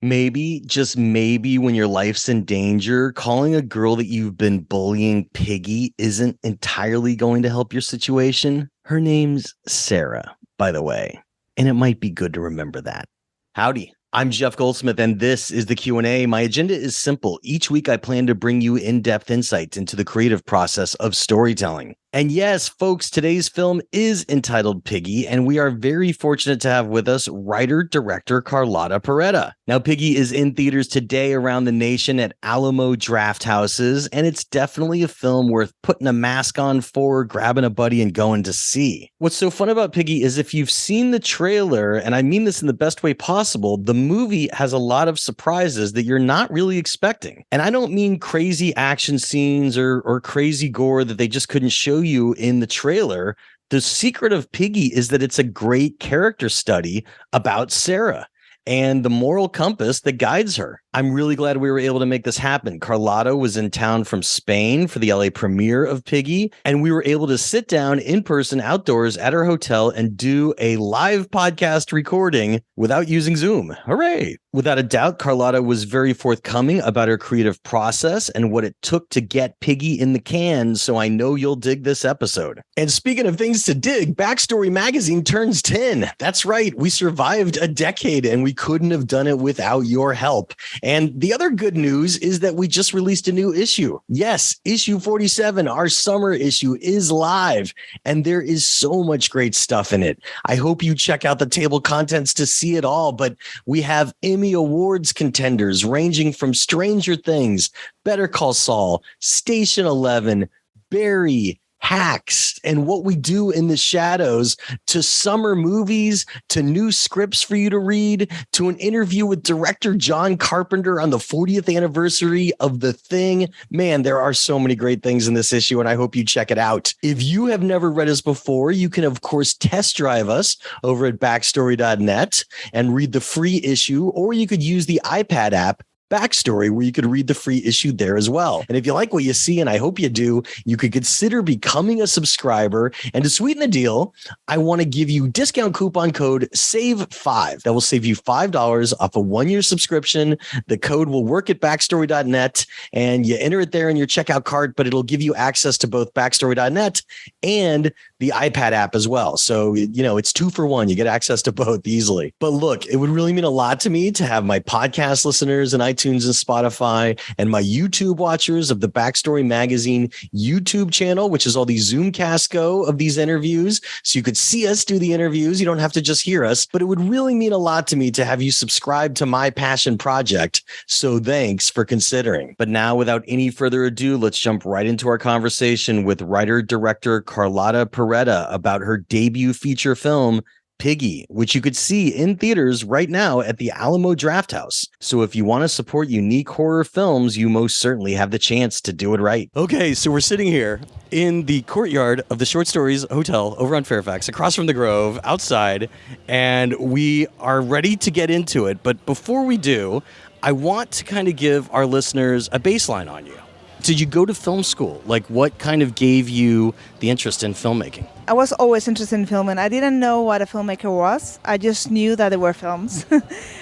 Maybe, just maybe, when your life's in danger, calling a girl that you've been bullying Piggy isn't entirely going to help your situation. Her name's Sarah, by the way, and it might be good to remember that. Howdy. I'm Jeff Goldsmith, and this is the Q&A. My agenda is simple. Each week, I plan to bring you in-depth insights into the creative process of storytelling. And yes, folks, today's film is entitled Piggy, and we are very fortunate to have with us writer-director Carlota Pereda. Now, Piggy is in theaters today around the nation at Alamo Draft Houses, and it's definitely a film worth putting a mask on for, grabbing a buddy, and going to see. What's so fun about Piggy is if you've seen the trailer, and I mean this in the best way possible, the movie has a lot of surprises that you're not really expecting. And I don't mean crazy action scenes or crazy gore that they just couldn't show you in the trailer. The secret of Piggy is that it's a great character study about Sarah and the moral compass that guides her. I'm really glad we were able to make this happen. Carlota was in town from Spain for the LA premiere of Piggy, and we were able to sit down in person outdoors at her hotel and do a live podcast recording without using Zoom. Hooray! Without a doubt, Carlota was very forthcoming about her creative process and what it took to get Piggy in the can, so I know you'll dig this episode. And speaking of things to dig, Backstory Magazine turns 10. That's right, we survived a decade, and we couldn't have done it without your help. And the other good news is that we just released a new issue. Yes, issue 47, our summer issue, is live, and there is so much great stuff in it. I hope you check out the table contents to see it all, but we have Emmy Awards contenders ranging from Stranger Things, Better Call Saul, Station 11, Barry, Hacks, and What We Do in the Shadows, to summer movies, to new scripts for you to read, to an interview with director John Carpenter on the 40th anniversary of The Thing. Man, there are so many great things in this issue, and I hope you check it out. If you have never read us before, you can, of course, test drive us over at backstory.net and read the free issue, or you could use the iPad app Backstory, where you could read the free issue there as well. And if you like what you see, and I hope you do, you could consider becoming a subscriber. And to sweeten the deal, I want to give you discount coupon code SAVE5. That will save you $5 off a 1-year subscription. The code will work at backstory.net, and you enter it there in your checkout cart, but it'll give you access to both backstory.net and the iPad app as well. So, you know, it's 2 for 1. You get access to both easily. But look, it would really mean a lot to me to have my podcast listeners and iTunes and Spotify and my YouTube watchers of the Backstory Magazine YouTube channel, which is all the Zoomcast go of these interviews. So you could see us do the interviews. You don't have to just hear us, but it would really mean a lot to me to have you subscribe to my passion project. So thanks for considering. But now, without any further ado, let's jump right into our conversation with writer-director Carlota Pereda about her debut feature film, Piggy, which you could see in theaters right now at the Alamo Draft House. So if you want to support unique horror films, you most certainly have the chance to do it right. Okay, so we're sitting here in the courtyard of the Short Stories Hotel over on Fairfax, across from the Grove, outside, and we are ready to get into it. But before we do, I want to kind of give our listeners a baseline on you. Did you go to film school? Like, what kind of gave you the interest in filmmaking? I was always interested in film, and I didn't know what a filmmaker was. I just knew that there were films.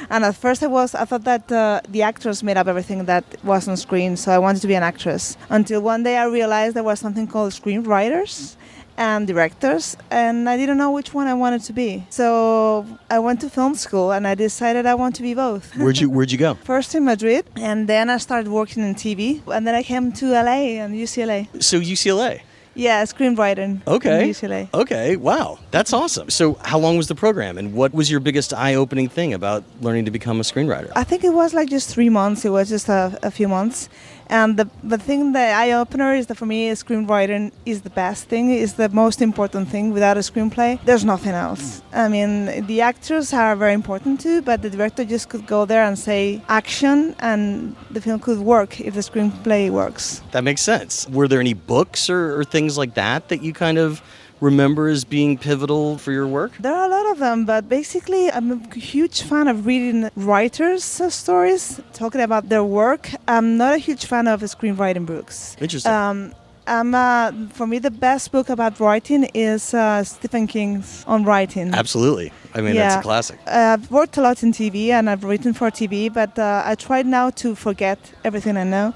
And at first I thought that the actors made up everything that was on screen, so I wanted to be an actress. Until one day I realized there was something called screenwriters and directors, and I didn't know which one I wanted to be. So I went to film school, and I decided I want to be both. Where'd you go? First in Madrid, and then I started working in TV, and then I came to LA and UCLA. So UCLA? Yeah, screenwriting. Okay. In UCLA. Okay, wow, that's awesome. So how long was the program, and what was your biggest eye-opening thing about learning to become a screenwriter? I think it was like just 3 months. It was just a few months. And the thing, the eye-opener is that for me, screenwriting is the best thing, is the most important thing. Without a screenplay, there's nothing else. I mean, the actors are very important too, but the director just could go there and say action, and the film could work if the screenplay works. That makes sense. Were there any books or things like that you kind of remember as being pivotal for your work? There are a lot of them, but basically I'm a huge fan of reading writers' stories, talking about their work. I'm not a huge fan of screenwriting books. Interesting. For me, the best book about writing is Stephen King's On Writing. Absolutely. I mean, that's a classic. I've worked a lot in TV and I've written for TV, but I try now to forget everything I know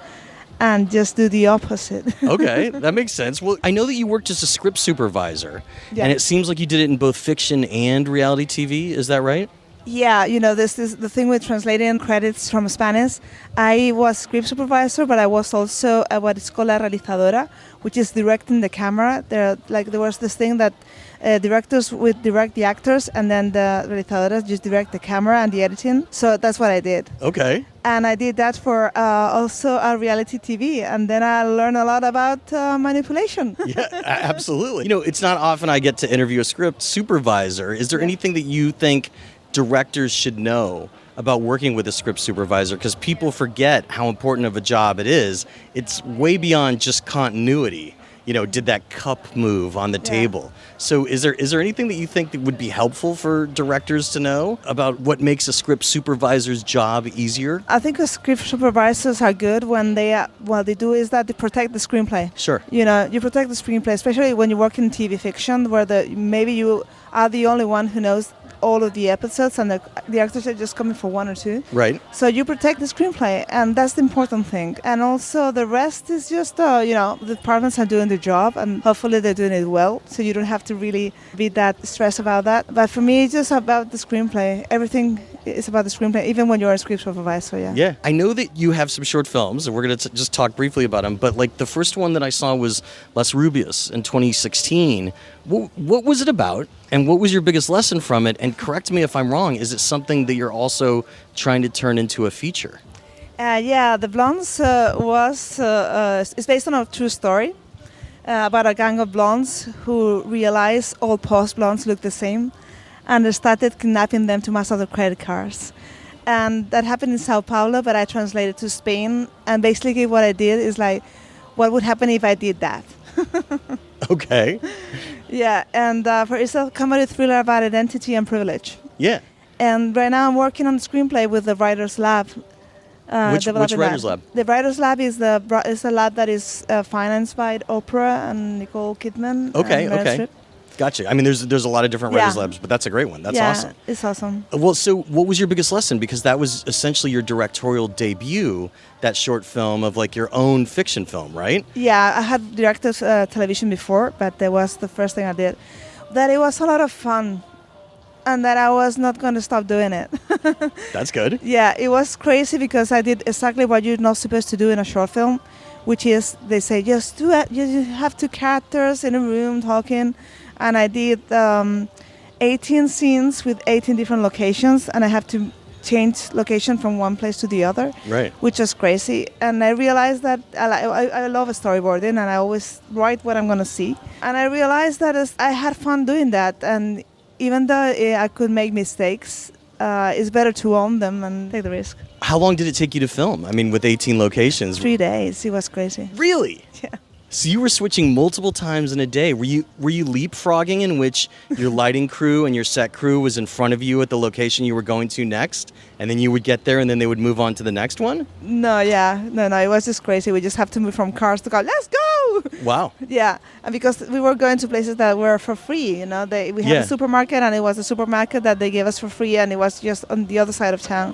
and just do the opposite. Okay, that makes sense. Well, I know that you worked as a script supervisor, and it seems like you did it in both fiction and reality TV. Is that right? Yeah, this is the thing with translating credits from Spanish. I was script supervisor, but I was also what is called la realizadora, which is directing the camera. There was this thing that directors would direct the actors, and then the realizadoras just direct the camera and the editing. So that's what I did. Okay. And I did that for also a reality TV, and then I learned a lot about manipulation. Yeah, absolutely. It's not often I get to interview a script supervisor. Is there anything that you think directors should know about working with a script supervisor? Because people forget how important of a job it is. It's way beyond just continuity. Did that cup move on the table? So is there anything that you think that would be helpful for directors to know about what makes a script supervisor's job easier? I think script supervisors are good when what they do is that they protect the screenplay. Sure. You protect the screenplay, especially when you work in TV fiction, where maybe you are the only one who knows all of the episodes and the actors are just coming for one or two. Right. So you protect the screenplay, and that's the important thing. And also the rest is just, the departments are doing their job, and hopefully they're doing it well, so you don't have to really be that stressed about that. But for me, it's just about the screenplay. Everything is about the screenplay, even when you're a script supervisor, Yeah. I know that you have some short films, and we're going to just talk briefly about them, but the first one that I saw was Las Rubias in 2016. What was it about, and what was your biggest lesson from it? And correct me if I'm wrong, is it something that you're also trying to turn into a feature? The Blondes is based on a true story about a gang of blondes who realized all post-blondes look the same, and they started kidnapping them to master their credit cards. And that happened in Sao Paulo, but I translated to Spain, and basically what I did is what would happen if I did that? Okay. Yeah, and it's a comedy thriller about identity and privilege. Yeah. And right now I'm working on the screenplay with the Writers Lab. Which Writers Lab? The Writers Lab is a lab that is financed by Oprah and Nicole Kidman. Okay, and Meryl okay. Streep. Gotcha. I mean, there's a lot of different Writers Labs, but that's a great one. That's awesome. Yeah, it's awesome. Well, so what was your biggest lesson? Because that was essentially your directorial debut, that short film of your own fiction film, right? Yeah, I had directed television before, but that was the first thing I did. That it was a lot of fun, and that I was not going to stop doing it. That's good. Yeah, it was crazy because I did exactly what you're not supposed to do in a short film, which is they say, just do it. You have two characters in a room talking. And I did 18 scenes with 18 different locations, and I have to change location from one place to the other, right? Which was crazy. And I realized that I love storyboarding, and I always write what I'm going to see. And I realized that I had fun doing that. And even though I could make mistakes, it's better to own them and take the risk. How long did it take you to film? I mean, with 18 locations? 3 days. It was crazy. Really? Yeah. So you were switching multiple times in a day. Were you leapfrogging, in which your lighting crew and your set crew was in front of you at the location you were going to next, and then you would get there and then they would move on to the next one? No, it was just crazy. We just have to move from cars to cars. Let's go! Wow. Yeah, and because we were going to places that were for free, we had a supermarket, and it was a supermarket that they gave us for free, and it was just on the other side of town.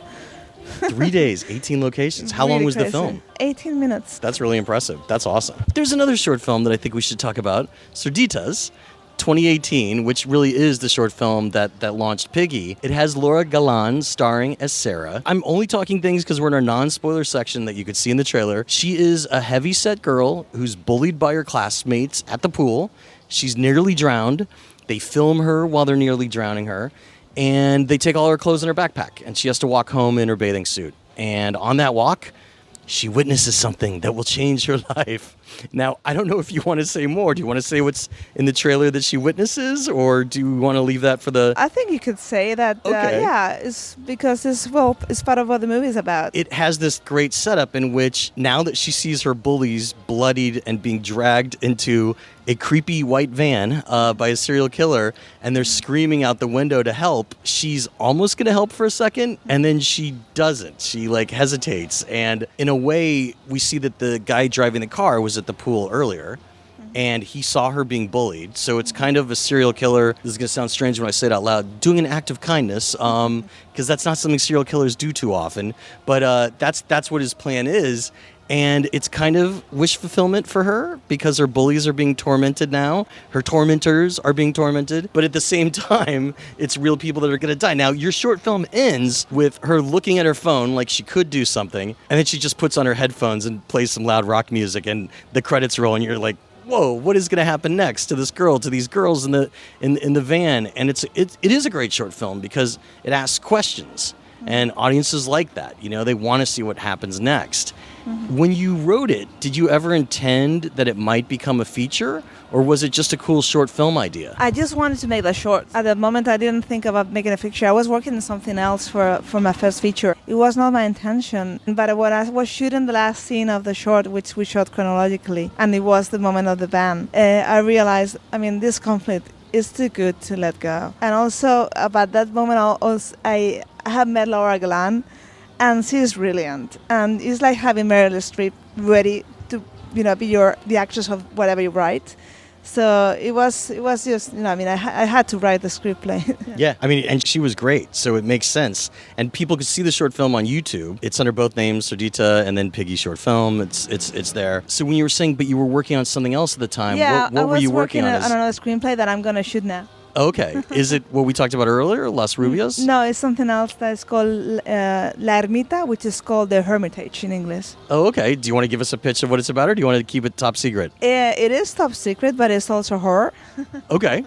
3 days, 18 locations. How long was the film? 18 minutes. That's really impressive. That's awesome. There's another short film that I think we should talk about, Cerditas, 2018, which really is the short film that launched Piggy. It has Laura Galan starring as Sarah. I'm only talking things because we're in our non-spoiler section that you could see in the trailer. She is a heavy-set girl who's bullied by her classmates at the pool. She's nearly drowned. They film her while they're nearly drowning her. And they take all her clothes in her backpack, and she has to walk home in her bathing suit. And on that walk, she witnesses something that will change her life. Now, I don't know if you want to say more. Do you want to say what's in the trailer that she witnesses, or do you want to leave that for the... I think you could say that, it's because it's part of what the movie is about. It has this great setup in which, now that she sees her bullies bloodied and being dragged into a creepy white van by a serial killer, and they're screaming out the window to help, she's almost going to help for a second, and then she doesn't. She hesitates, and in a way, we see that the guy driving the car was was at the pool earlier, and he saw her being bullied. So it's kind of a serial killer. This is going to sound strange when I say it out loud. Doing an act of kindness, because that's not something serial killers do too often. But that's what his plan is. And it's kind of wish fulfillment for her because her bullies are being tormented now. Her tormentors are being tormented. But at the same time, it's real people that are going to die. Now, your short film ends with her looking at her phone like she could do something. And then she just puts on her headphones and plays some loud rock music. And the credits roll and you're like, whoa, what is going to happen next to this girl, to these girls in the van? And it is a great short film because it asks questions. And audiences like that. You know, they want to see what happens next. When you wrote it, did you ever intend that it might become a feature? Or was it just a cool short film idea? I just wanted to make the short. At the moment, I didn't think about making a feature. I was working on something else for my first feature. It was not my intention. But when I was shooting the last scene of the short, which we shot chronologically, and it was the moment of the ban, I realized, this conflict is too good to let go. And also, about that moment, I have met Laura Galan, and she's brilliant. And it's like having Meryl Streep ready to, be the actress of whatever you write. So it was just, I had to write the screenplay. Yeah, and she was great, so it makes sense. And people could see the short film on YouTube. It's under both names, Cerdita and then Piggy Short Film. It's there. So when you were saying, but you were working on something else at the time, what were you working on? I was working on another screenplay that I'm going to shoot now. Okay. Is it what we talked about earlier, Las Rubias? No, it's something else that's called La Ermita, which is called The Hermitage in English. Oh, okay. Do you want to give us a pitch of what it's about, or do you want to keep it top secret? It is top secret, but it's also horror. Okay.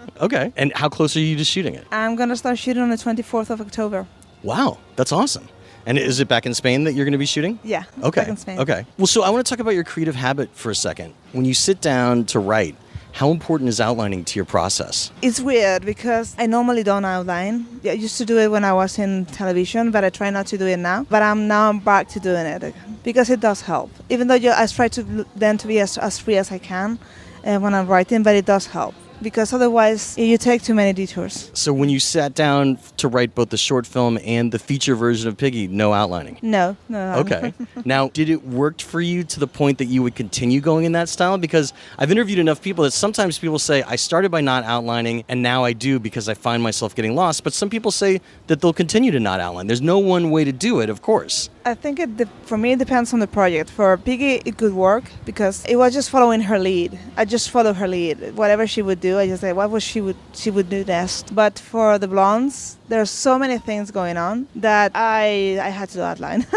And how close are you to shooting it? I'm going to start shooting on the 24th of October. Wow, that's awesome. And is it back in Spain that you're going to be shooting? Yeah, okay. Back in Spain. Okay. Well, so I want to talk about your creative habit for a second. When you sit down to write, how important is outlining to your process? It's weird because I normally don't outline. I used to do it when I was in television, but I try not to do it now. But I'm back to doing it because it does help. Even though I try to be as free as I can when I'm writing, but it does help. Because otherwise you take too many detours. So when you sat down to write both the short film and the feature version of Piggy, no outlining? No. Okay. Now, did it work for you to the point that you would continue going in that style? Because I've interviewed enough people that sometimes people say, I started by not outlining and now I do because I find myself getting lost. But some people say that they'll continue to not outline. There's no one way to do it, of course. I think for me it depends on the project. For Piggy, it could work because it was just following her lead. I just follow her lead. Whatever she would do, I just say, what was she would do next. But for the blondes, there's so many things going on that I had to outline.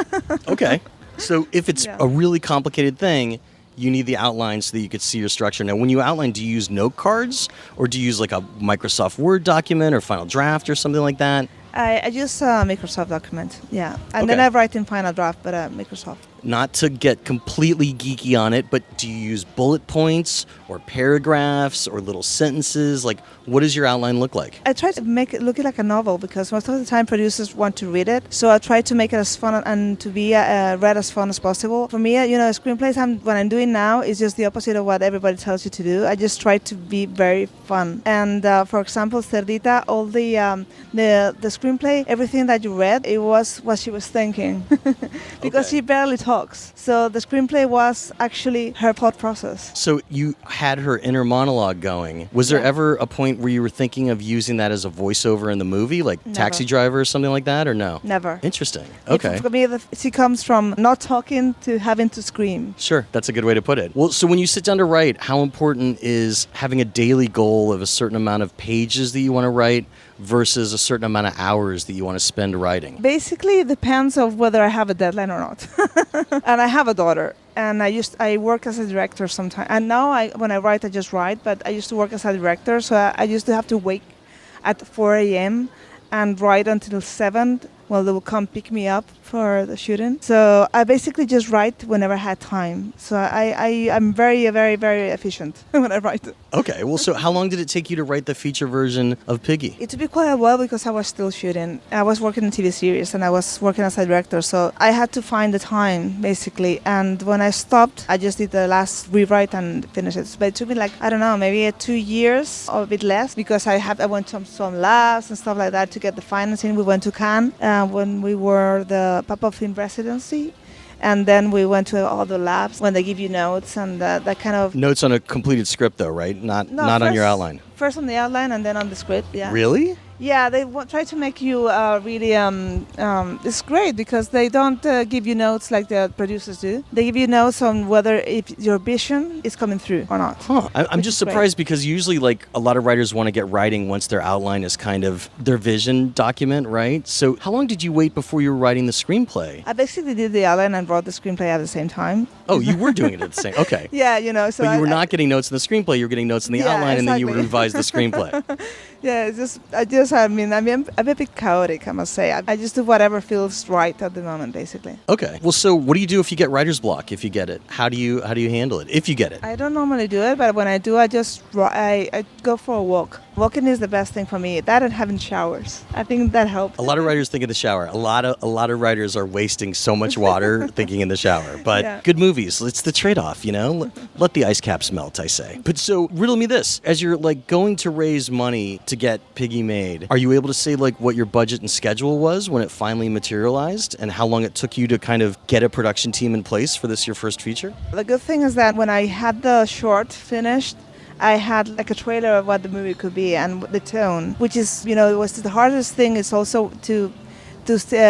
Okay. So if it's a really complicated thing, you need the outline so that you could see your structure. Now, when you outline, do you use note cards or do you use like a Microsoft Word document or Final Draft or something like that? I use a Microsoft document, yeah. And then I write in Final Draft, but Microsoft. Not to get completely geeky on it, but do you use bullet points or paragraphs or little sentences? Like, what does your outline look like? I try to make it look like a novel because most of the time producers want to read it. So I try to make it as fun and to be read as fun as possible. For me, screenplays what I'm doing now is just the opposite of what everybody tells you to do. I just try to be very fun. And for example, Cerdita, all the screenplay, everything that you read, it was what she was thinking because she barely talks. So the screenplay was actually her thought process. So you had her inner monologue going. Was there ever a point where you were thinking of using that as a voiceover in the movie, like Never. Taxi Driver or something like that, or no? Never. Interesting. Okay. For me, she comes from not talking to having to scream. Sure, that's a good way to put it. Well, so when you sit down to write, how important is having a daily goal of a certain amount of pages that you want to write versus a certain amount of hours that you want to spend writing? Basically, it depends on whether I have a deadline or not. And I have a daughter, and I work as a director sometimes. And now when I write, I just write, but I used to work as a director, so I used to have to wake at 4 a.m. and write until 7. Well, they will come pick me up for the shooting. So I basically just write whenever I had time. So I'm very, very, very efficient when I write. Okay, well, so how long did it take you to write the feature version of Piggy? It took me quite a while because I was still shooting. I was working in TV series and I was working as a director. So I had to find the time, basically. And when I stopped, I just did the last rewrite and finished it. But it took me maybe 2 years or a bit less because I went to some labs and stuff like that to get the financing. We went to Cannes when we were the Pop-Up Film Residency. And then we went to all the labs when they give you notes and that kind of... Notes on a completed script, though, right? Not on your outline. First on the outline and then on the script, yeah. Really? Yeah, they try to make you really... it's great because they don't give you notes like the producers do. They give you notes on whether if your vision is coming through or not. Huh. I'm just surprised because usually like a lot of writers want to get writing once their outline is kind of their vision document, right? So how long did you wait before you were writing the screenplay? I basically did the outline and wrote the screenplay at the same time. Oh, you were doing it at the same... Okay. Yeah, you know, so... But you were not getting notes in the screenplay, you were getting notes in the outline, and then you would revise the screenplay. Yeah, I'm a bit chaotic, I must say. I just do whatever feels right at the moment, basically. Okay. Well, so what do you do if you get writer's block, if you get it? How do you handle it, if you get it? I don't normally do it, but when I do, I go for a walk. Walking is the best thing for me. That and having showers. I think that helps. A lot of writers think in the shower. A lot of writers are wasting so much water thinking in the shower. But good movies, it's the trade-off, you know? Let the ice caps melt, I say. But so riddle me this. As you're like going to raise money to get Piggy made, are you able to say like what your budget and schedule was when it finally materialized and how long it took you to kind of get a production team in place for this your first feature? The good thing is that when I had the short finished, I had like a trailer of what the movie could be and the tone, which is, you know, it was the hardest thing is also to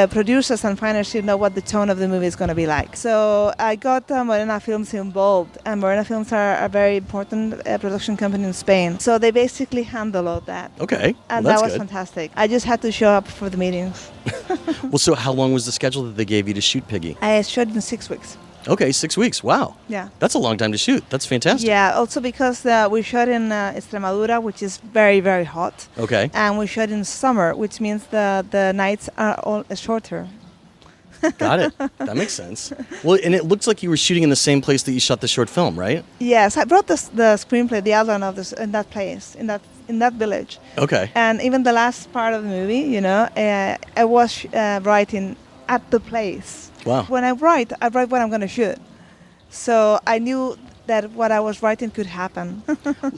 producers and financiers know what the tone of the movie is going to be like. So I got Morena Films involved, and Morena Films are a very important production company in Spain. So they basically handle all that. Okay, and well, that was fantastic. I just had to show up for the meetings. Well, so how long was the schedule that they gave you to shoot Piggy? I shot in 6 weeks. Okay, 6 weeks. Wow. Yeah. That's a long time to shoot. That's fantastic. Yeah, also because we shot in Extremadura, which is very, very hot. Okay. And we shot in summer, which means the nights are all shorter. Got it. That makes sense. Well, and it looks like you were shooting in the same place that you shot the short film, right? Yes, I brought the screenplay, the outline of this in that place, in that village. Okay. And even the last part of the movie, you know, I was writing at the place. Wow. When I write what I'm going to shoot. So I knew that what I was writing could happen.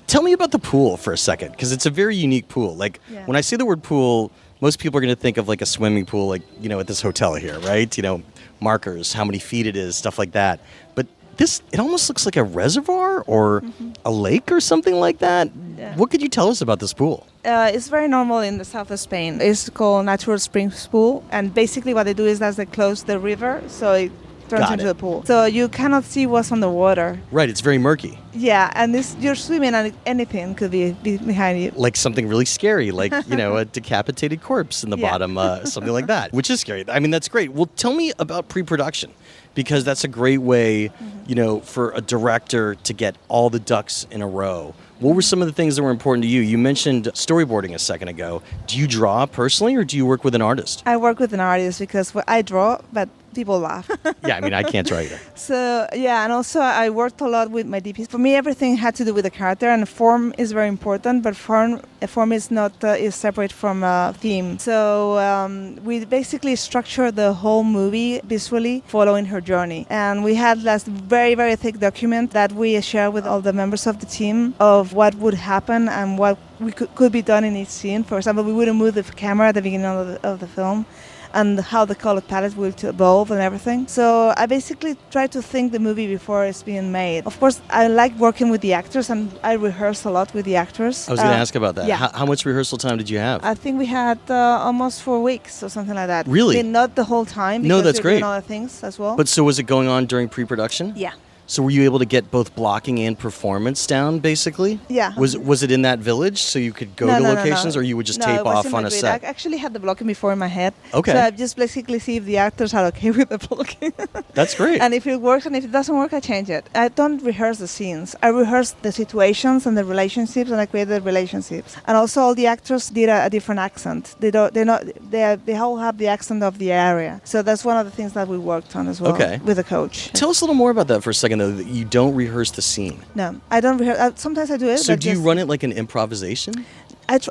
Tell me about the pool for a second, because it's a very unique pool. Like, when I say the word pool, most people are going to think of like a swimming pool, like, you know, at this hotel here, right? You know, markers, how many feet it is, stuff like that. But this, it almost looks like a reservoir or a lake or something like that. Yeah. What could you tell us about this pool? It's very normal in the south of Spain. It's called Natural Springs Pool. And basically what they do is that they close the river, so it turns into the pool. So you cannot see what's on the water. Right, it's very murky. Yeah, and you're swimming and anything could be behind you. Like something really scary, like, you know, a decapitated corpse in the bottom, something like that, which is scary. I mean, that's great. Well, tell me about pre-production, because that's a great way, you know, for a director to get all the ducks in a row. What were some of the things that were important to you? You mentioned storyboarding a second ago. Do you draw personally or do you work with an artist? I work with an artist because I draw, but people laugh. Yeah, I mean, I can't draw either. So, yeah, and also I worked a lot with my DPs. For me, everything had to do with the character, and form is very important, but form is not is separate from theme. So we basically structured the whole movie visually following her journey. And we had this very, very thick document that we shared with all the members of the team of what would happen and what we could be done in each scene. For example, we wouldn't move the camera at the beginning of the film, and how the color palette will evolve and everything. So I basically try to think the movie before it's being made. Of course, I like working with the actors, and I rehearse a lot with the actors. I was going to ask about that. Yeah. How much rehearsal time did you have? I think we had almost 4 weeks or something like that. Really? Not the whole time. No, that's great. Doing other things as well. But so was it going on during pre-production? Yeah. So were you able to get both blocking and performance down, basically? Yeah. Was it in that village so you could go to locations, or you would just tape off on a set? I actually had the blocking before in my head. Okay. So I just basically see if the actors are okay with the blocking. That's great. And if it works, and if it doesn't work, I change it. I don't rehearse the scenes. I rehearse the situations and the relationships, and I create the relationships. And also, all the actors did a different accent. They all have the accent of the area. So that's one of the things that we worked on as well with the coach. Tell us a little more about that for a second, though, that you don't rehearse the scene. No, I don't rehearse. Sometimes I do it. So do you run it like an improvisation?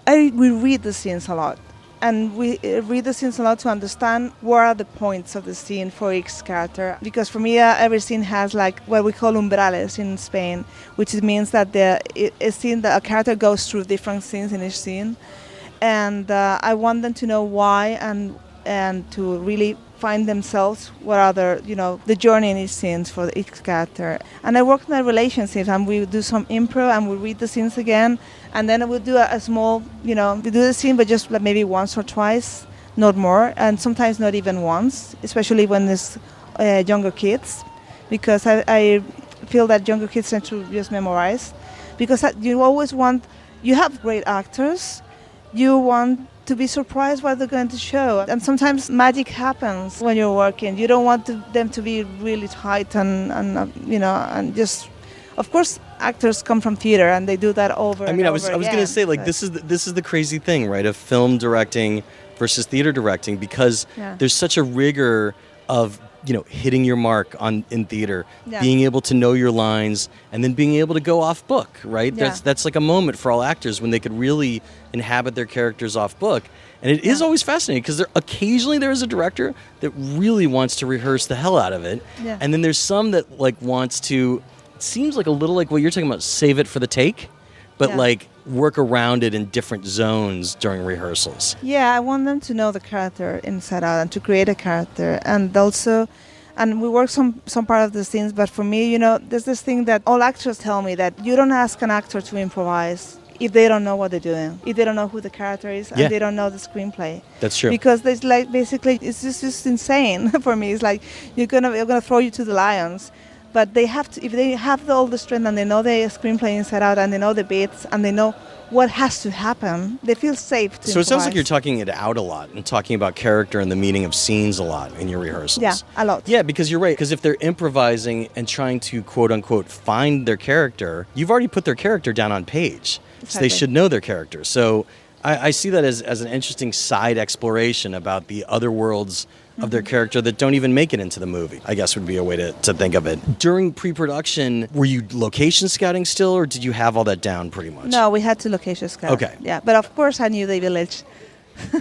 We read the scenes a lot. And we read the scenes a lot to understand what are the points of the scene for each character. Because for me, every scene has like what we call umbrales in Spain, which means that a character goes through different scenes in each scene. And I want them to know why and to really find themselves, what are the journey in each scenes for each character. And I work on the relationships, and we do some improv, and we read the scenes again, and then we'll do a small, we do the scene, but just like maybe once or twice, not more, and sometimes not even once, especially when there's younger kids, because I feel that younger kids tend to just memorize, because you always you have great actors, you want to be surprised what they're going to show. And sometimes magic happens when you're working. You don't want them to be really tight and just, of course, actors come from theater and they do that over. I was going to say, like, this is the crazy thing, right, of film directing versus theater directing, because there's such a rigor of hitting your mark in theater, being able to know your lines, and then being able to go off book, right? That's like a moment for all actors when they could really inhabit their characters off book. And it is always fascinating, because occasionally there is a director that really wants to rehearse the hell out of it, and then there's some that like wants to, it seems like a little like what you're talking about, save it for the take, but like work around it in different zones during rehearsals. Yeah, I want them to know the character inside out and to create a character. And also, and we work some part of the scenes, but for me, there's this thing that all actors tell me, that you don't ask an actor to improvise if they don't know what they're doing, if they don't know who the character is, and they don't know the screenplay. That's true. Because it's like, basically, it's just insane for me. It's like you're gonna throw you to the lions. But they have to, if they have all the strength and they know the screenplay inside out and they know the beats and they know what has to happen, they feel safe to So it sounds improvise. like you're talking it out a lot and talking about character and the meaning of scenes a lot in your rehearsals. Yeah, a lot. Yeah, because you're right. Because if they're improvising and trying to, quote unquote, find their character, you've already put their character down on page. Exactly. So they should know their character. So I see that as an interesting side exploration about the other worlds of their character that don't even make it into the movie, I guess would be a way to think of it. During pre-production, were you location scouting still, or did you have all that down pretty much? No, we had to location scout. Okay. Yeah, but of course I knew the village.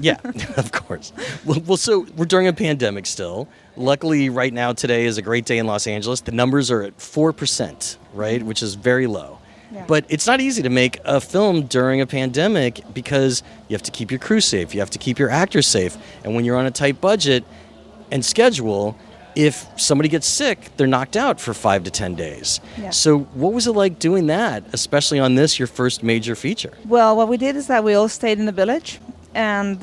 Yeah, of course. Well, so we're during a pandemic still. Luckily, right now, today is a great day in Los Angeles. The numbers are at 4%, right, which is very low. Yeah. But it's not easy to make a film during a pandemic, because you have to keep your crew safe, you have to keep your actors safe, and when you're on a tight budget and schedule, if somebody gets sick, they're knocked out for 5 to 10 days. Yeah. So what was it like doing that, especially on this, your first major feature? Well, what we did is that we all stayed in the village, and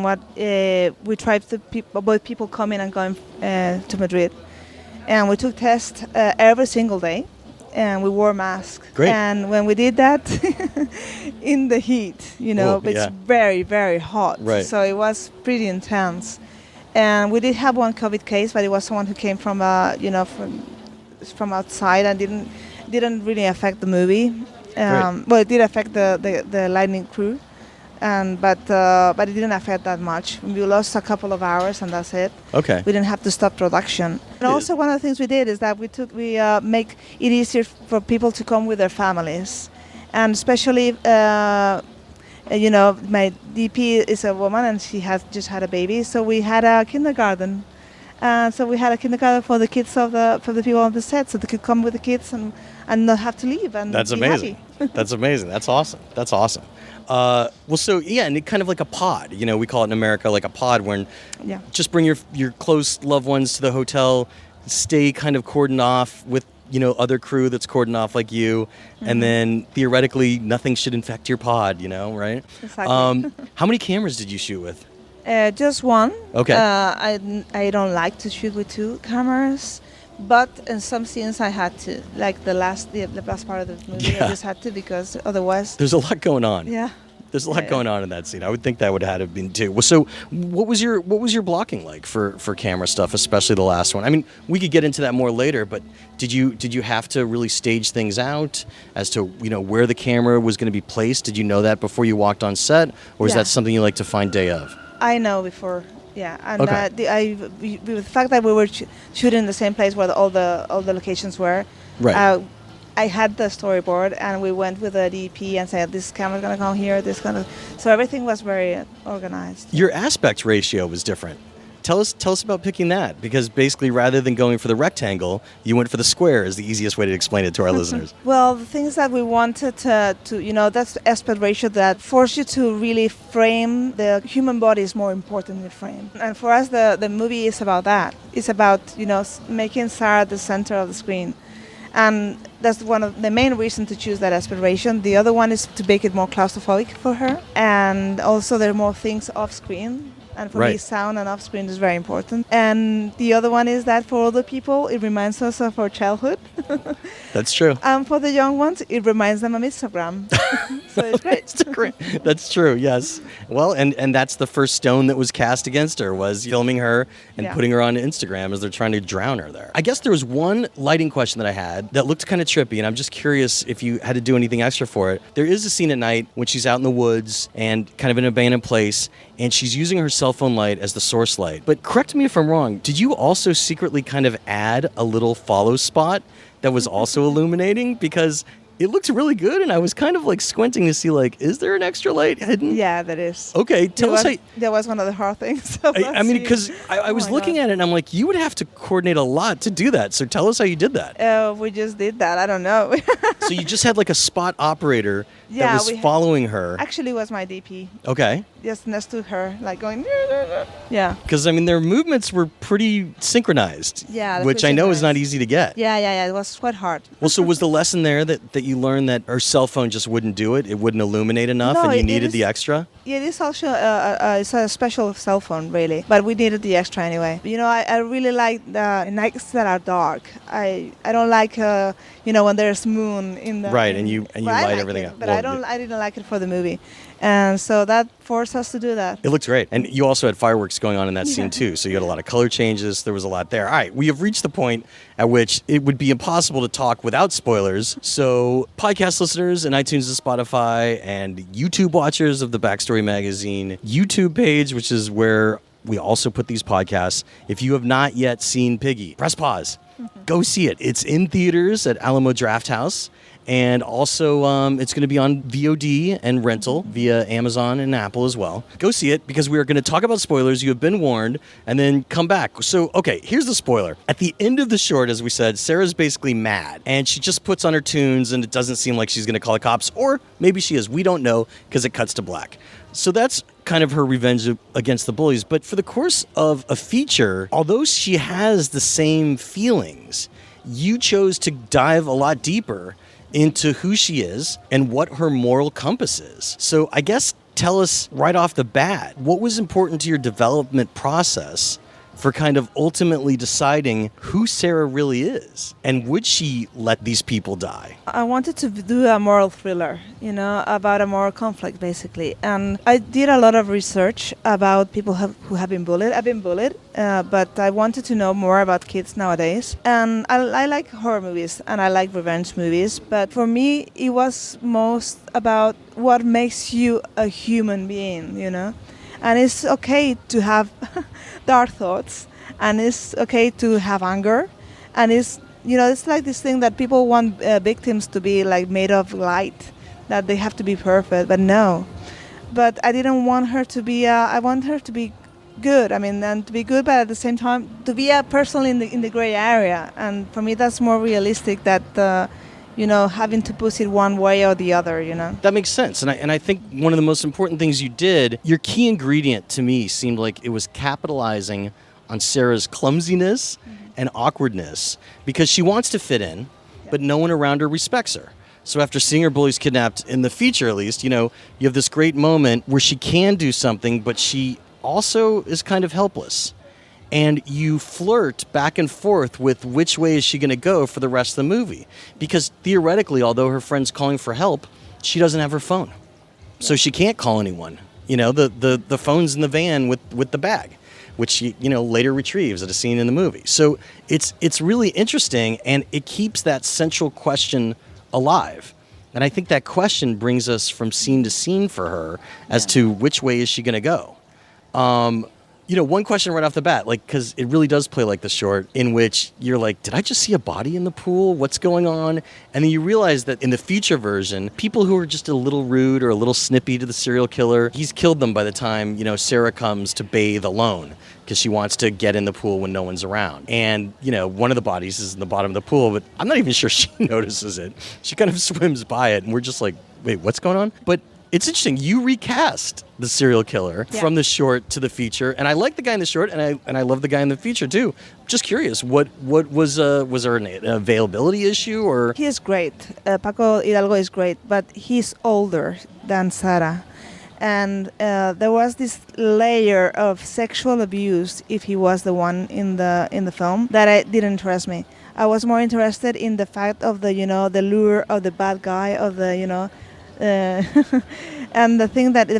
what we tried to avoid people coming and going to Madrid, and we took tests every single day, and we wore masks. Great. And when we did that in the heat, Whoa, it's very, very hot. Right. So it was pretty intense. And we did have one COVID case, but it was someone who came from outside and didn't really affect the movie. Well, it did affect the lighting crew, but it didn't affect that much. We lost a couple of hours, and that's it. Okay. We didn't have to stop production. And also, one of the things we did is that we make it easier for people to come with their families, and especially. My DP is a woman, and she has just had a baby, so we had a kindergarten. So we had a kindergarten for the kids for the people on the set, so they could come with the kids and not have to leave. And that's be amazing. Happy. That's amazing. That's awesome. That's awesome. And it kind of like a pod. We call it in America like a pod, where just bring your close loved ones to the hotel, stay kind of cordoned off with other crew that's cordoned off like you, and then theoretically nothing should infect your pod, right? Exactly. How many cameras did you shoot with? Just one. Okay. I don't like to shoot with 2 cameras, but in some scenes I had to, like the last part of the movie. I just had to, because otherwise. There's a lot going on. Yeah. There's a lot going on in that scene. I would think that would have been too. Well, so what was your blocking like for camera stuff, especially the last one? I mean, we could get into that more later, but did you have to really stage things out as to where the camera was going to be placed? Did you know that before you walked on set, or is that something you like to find day of? I know before. Yeah, and Okay. the fact that we were shooting in the same place where all the locations were, Right. I had the storyboard, and we went with the DP and said, this camera's going to come here, so everything was very organized. Your aspect ratio was different. Tell us about picking that, because basically rather than going for the rectangle, you went for the square is the easiest way to explain it to our listeners. Well, the things that we wanted to that's the aspect ratio that force you to really frame the human body is more important than frame. And for us, the movie is about that. It's about, making Sarah the center of the screen. And that's one of the main reasons to choose that aspiration. The other one is to make it more claustrophobic for her. And also there are more things off screen. And for me, sound and off screen is very important. And the other one is that for other people, it reminds us of our childhood. That's true. And for the young ones, it reminds them of Instagram. So it's great. That's true, yes. Well, and that's the first stone that was cast against her, was filming her and putting her on Instagram as they're trying to drown her there. I guess there was one lighting question that I had that looked kind of trippy, and I'm just curious if you had to do anything extra for it. There is a scene at night when she's out in the woods and kind of in an abandoned place, and she's using her cell phone light as the source light. But correct me if I'm wrong, did you also secretly kind of add a little follow spot that was also illuminating? Because it looked really good, and I was kind of like squinting to see, like, is there an extra light hidden? Yeah, that is. Okay, tell us how... That was one of the hard things. I mean, because I was looking at it, and I'm like, you would have to coordinate a lot to do that. So tell us how you did that. We just did that. I don't know. So you just had like a spot operator that was following her. Actually, it was my DP. Okay. Just next to her, like going... Yeah. Because, I mean, their movements were pretty synchronized. Yeah. Which I know is not easy to get. Yeah. It was quite hard. Well, so was the lesson there that you learned that her cell phone just wouldn't do it? It wouldn't illuminate enough, and you needed the extra? Yeah, it is also it's a special cell phone, really. But we needed the extra anyway. I really like the nights that are dark. I don't like, when there's moon in the... Right, and you light everything up. But I didn't like it for the movie. And so that forced us to do that. It looks great. And you also had fireworks going on in that scene too. So you had a lot of color changes. There was a lot there. All right, we have reached the point at which it would be impossible to talk without spoilers. So podcast listeners and iTunes and Spotify and YouTube watchers of the Backstory Magazine YouTube page, which is where we also put these podcasts. If you have not yet seen Piggy, press pause. Go see it. It's in theaters at Alamo Drafthouse. And also, it's going to be on VOD and rental via Amazon and Apple as well. Go see it, because we are going to talk about spoilers. You have been warned, and then come back. So, okay, here's the spoiler. At the end of the short, as we said, Sarah's basically mad, and she just puts on her tunes, and it doesn't seem like she's going to call the cops, or maybe she is. We don't know, because it cuts to black. So that's kind of her revenge against the bullies. But for the course of a feature, although she has the same feelings, you chose to dive a lot deeper into who she is and what her moral compass is. So I guess tell us right off the bat, what was important to your development process for kind of ultimately deciding who Sarah really is? And would she let these people die? I wanted to do a moral thriller, about a moral conflict, basically. And I did a lot of research about people who have been bullied. I've been bullied, but I wanted to know more about kids nowadays. And I like horror movies, and I like revenge movies. But for me, it was most about what makes you a human being, And it's okay to have dark thoughts, and it's okay to have anger, and it's like this thing that people want victims to be like made of light, that they have to be perfect, but no. But I didn't want her to be. I want her to be good. I mean, and to be good, but at the same time to be a person in the gray area. And for me, that's more realistic. That. Having to push it one way or the other, That makes sense. And I think one of the most important things you did, your key ingredient to me seemed like it was capitalizing on Sarah's clumsiness and awkwardness, because she wants to fit in, but no one around her respects her. So after seeing her bullies kidnapped, in the feature at least, you have this great moment where she can do something, but she also is kind of helpless. And you flirt back and forth with which way is she going to go for the rest of the movie. Because theoretically, although her friend's calling for help, she doesn't have her phone. So she can't call anyone. The phone's in the van with the bag, which she, later retrieves at a scene in the movie. So it's really interesting, and it keeps that central question alive. And I think that question brings us from scene to scene for her as to which way is she going to go. One question right off the bat, like, because it really does play like the short, in which you're like, did I just see a body in the pool? What's going on? And then you realize that in the feature version, people who are just a little rude or a little snippy to the serial killer, he's killed them by the time, Sarah comes to bathe alone because she wants to get in the pool when no one's around. And, one of the bodies is in the bottom of the pool, but I'm not even sure she notices it. She kind of swims by it, and we're just like, wait, what's going on? But it's interesting. You recast the serial killer from the short to the feature, and I like the guy in the short, and I love the guy in the feature too. Just curious, what was there an availability issue or? He is great. Paco Hidalgo is great, but he's older than Sarah, and there was this layer of sexual abuse if he was the one in the film that didn't interest me. I was more interested in the fact of the the lure of the bad guy of the and the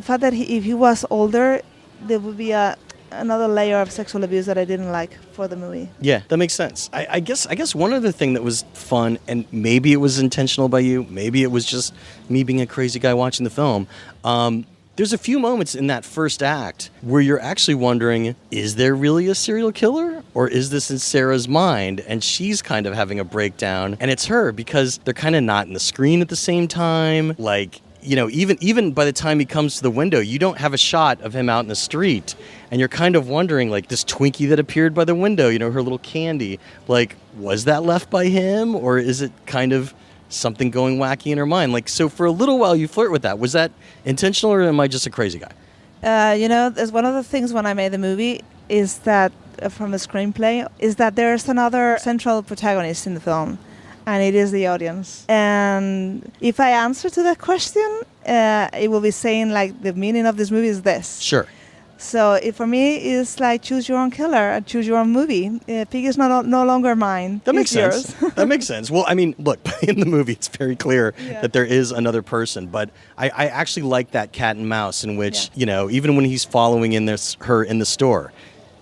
fact that if he was older, there would be another layer of sexual abuse that I didn't like for the movie. Yeah, that makes sense. I guess one other thing that was fun, and maybe it was intentional by you, maybe it was just me being a crazy guy watching the film. There's a few moments in that first act where you're actually wondering, is there really a serial killer? Or is this in Sarah's mind and she's kind of having a breakdown and it's her because they're kind of not in the screen at the same time? Like, even by the time he comes to the window, you don't have a shot of him out in the street. And you're kind of wondering, like, this Twinkie that appeared by the window, her little candy, like, was that left by him? Or is it kind of something going wacky in her mind? Like, so for a little while you flirt with that. Was that intentional or am I just a crazy guy? There's one of the things when I made the movie is that from the screenplay is that there's another central protagonist in the film, and it is the audience. And if I answer to that question, it will be saying like the meaning of this movie is this. Sure. So for me, it's like choose your own killer, choose your own movie. Piggy is no longer mine. That makes sense. That makes sense. Well, I mean, look, in the movie, it's very clear that there is another person. But I actually like that cat and mouse in which, even when he's following her in the store,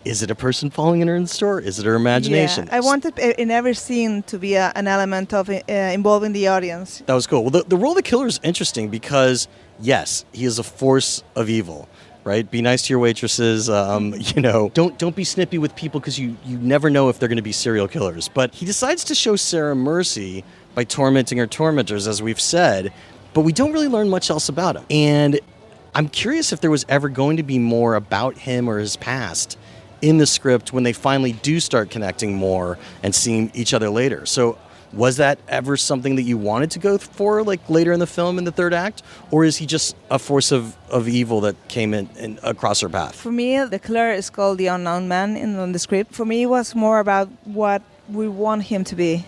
is it a person following her in the store? Is it her imagination? Yeah. I wanted in every scene to be an element of involving the audience. That was cool. Well, the role of the killer is interesting because, yes, he is a force of evil. Right? Be nice to your waitresses. Don't be snippy with people because you never know if they're going to be serial killers. But he decides to show Sarah mercy by tormenting her tormentors, as we've said, but we don't really learn much else about him. And I'm curious if there was ever going to be more about him or his past in the script when they finally do start connecting more and seeing each other later. So was that ever something that you wanted to go for, like later in the film in the third act? Or is he just a force of evil that came in across her path? For me, the killer is called the unknown man in the script. For me, it was more about what we want him to be,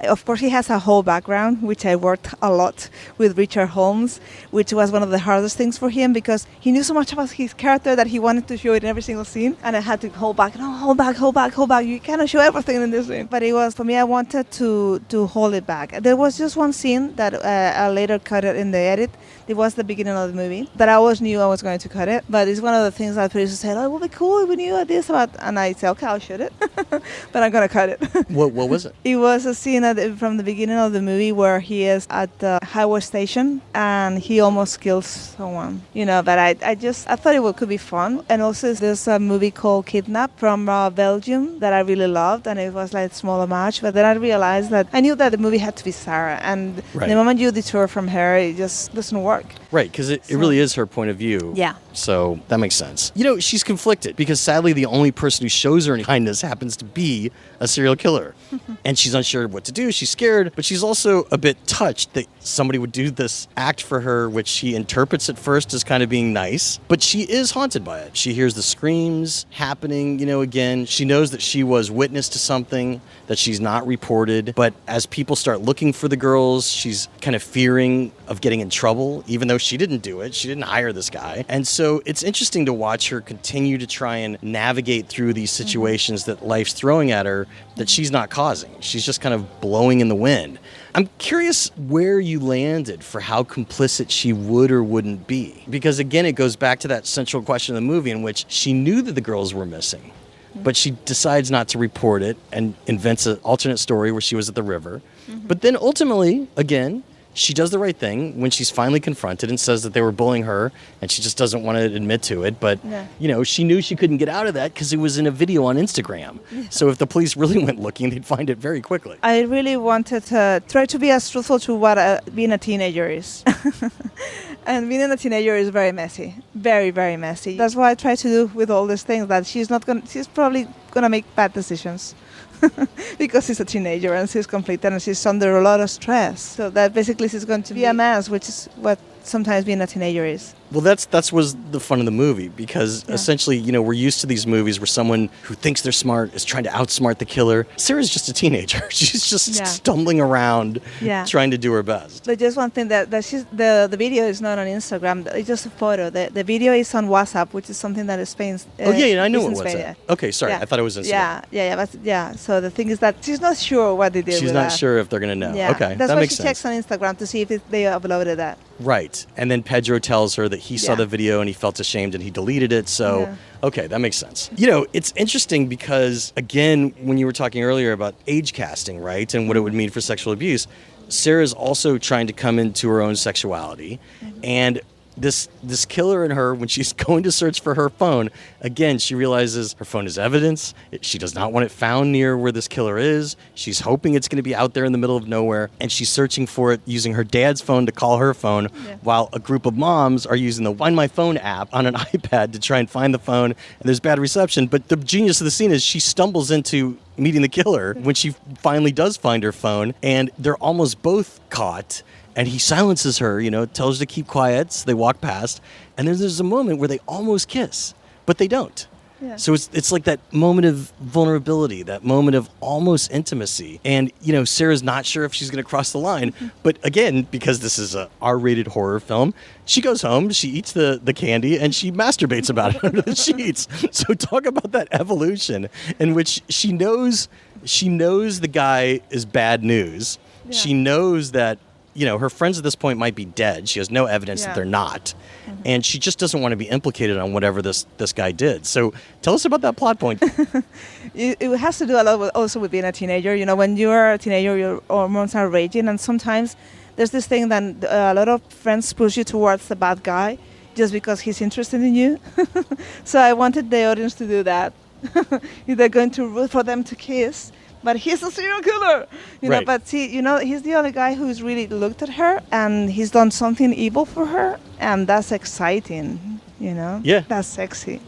Of course, he has a whole background, which I worked a lot with Richard Holmes, which was one of the hardest things for him because he knew so much about his character that he wanted to show it in every single scene. And I had to hold back. No, hold back. You cannot show everything in this scene. But it was, for me, I wanted to hold it back. There was just one scene that I later cut it in the edit. It was the beginning of the movie that I always knew I was going to cut it. But it's one of the things that producers said, it would be cool if we knew this about. And I said, okay, I'll shoot it. But I'm going to cut it. What was it? It was a scene from the beginning of the movie where he is at the highway station and he almost kills someone. But I thought it could be fun. And also there's a movie called Kidnap from Belgium that I really loved, and it was like a small homage. But then I realized that I knew that the movie had to be Sarah, and the moment you detour from her, it just doesn't work. Right, because it really is her point of view. Yeah. So that makes sense. She's conflicted because sadly the only person who shows her any kindness happens to be a serial killer. And she's unsure what to do. She's scared, but she's also a bit touched that somebody would do this act for her, which she interprets at first as kind of being nice. But she is haunted by it. She hears the screams happening, again. She knows that she was witness to something that she's not reported. But as people start looking for the girls, she's kind of fearing of getting in trouble, even though she didn't do it. She didn't hire this guy. And so it's interesting to watch her continue to try and navigate through these situations that life's throwing at her that she's not causing. She's just kind of blowing in the wind. I'm curious where you landed for how complicit she would or wouldn't be. Because again, it goes back to that central question of the movie in which she knew that the girls were missing, but she decides not to report it and invents an alternate story where she was at the river. But then ultimately, again, she does the right thing when she's finally confronted and says that they were bullying her, and she just doesn't want to admit to it. But, she knew she couldn't get out of that because it was in a video on Instagram. Yeah. So if the police really went looking, they'd find it very quickly. I really wanted to try to be as truthful to what being a teenager is. And being a teenager is very messy. Very, very messy. That's what I try to do with all these things, that she's probably going to make bad decisions. Because she's a teenager and she's conflicted and she's under a lot of stress. So that basically she's going to be a mess, which is what sometimes being a teenager is. Well, that's was the fun of the movie, because essentially, we're used to these movies where someone who thinks they're smart is trying to outsmart the killer. Sarah's just a teenager. She's just stumbling around, trying to do her best. But just one thing, that she's, the video is not on Instagram. It's just a photo. The video is on WhatsApp, which is something that is Spain's. I know it was WhatsApp. Okay, sorry, I thought it was Instagram. But so the thing is that she's not sure what they did. She's not sure if they're going to know. Yeah. Okay, that's that why makes she sense. checks on Instagram to see if they uploaded that. Right. And then Pedro tells her that he saw the video and he felt ashamed and he deleted it. So, okay, that makes sense. It's interesting because, again, when you were talking earlier about age casting, right, and what it would mean for sexual abuse, Sarah's also trying to come into her own sexuality. And this killer in her, when she's going to search for her phone, again, she realizes her phone is evidence. She does not want it found near where this killer is. She's hoping it's going to be out there in the middle of nowhere, and she's searching for it using her dad's phone to call her phone, while a group of moms are using the Find My Phone app on an iPad to try and find the phone, and there's bad reception. But the genius of the scene is she stumbles into meeting the killer when she finally does find her phone, and they're almost both caught. And he silences her, tells her to keep quiet. So they walk past. And then there's a moment where they almost kiss, but they don't. Yeah. So it's like that moment of vulnerability, that moment of almost intimacy. And, Sarah's not sure if she's going to cross the line. But again, because this is a R-rated horror film, she goes home, she eats the candy, and she masturbates about it under the sheets. So talk about that evolution in which she knows the guy is bad news. Yeah. She knows that her friends at this point might be dead. She has no evidence that they're not. Mm-hmm. And she just doesn't want to be implicated on whatever this guy did. So tell us about that plot point. It has to do a lot also with being a teenager. When you are a teenager, your hormones are raging. And sometimes there's this thing that a lot of friends push you towards the bad guy just because he's interested in you. So I wanted the audience to do that. They're going to root for them to kiss. But he's a serial killer, know. But see, he's the only guy who's really looked at her and he's done something evil for her, and that's exciting, Yeah, that's sexy.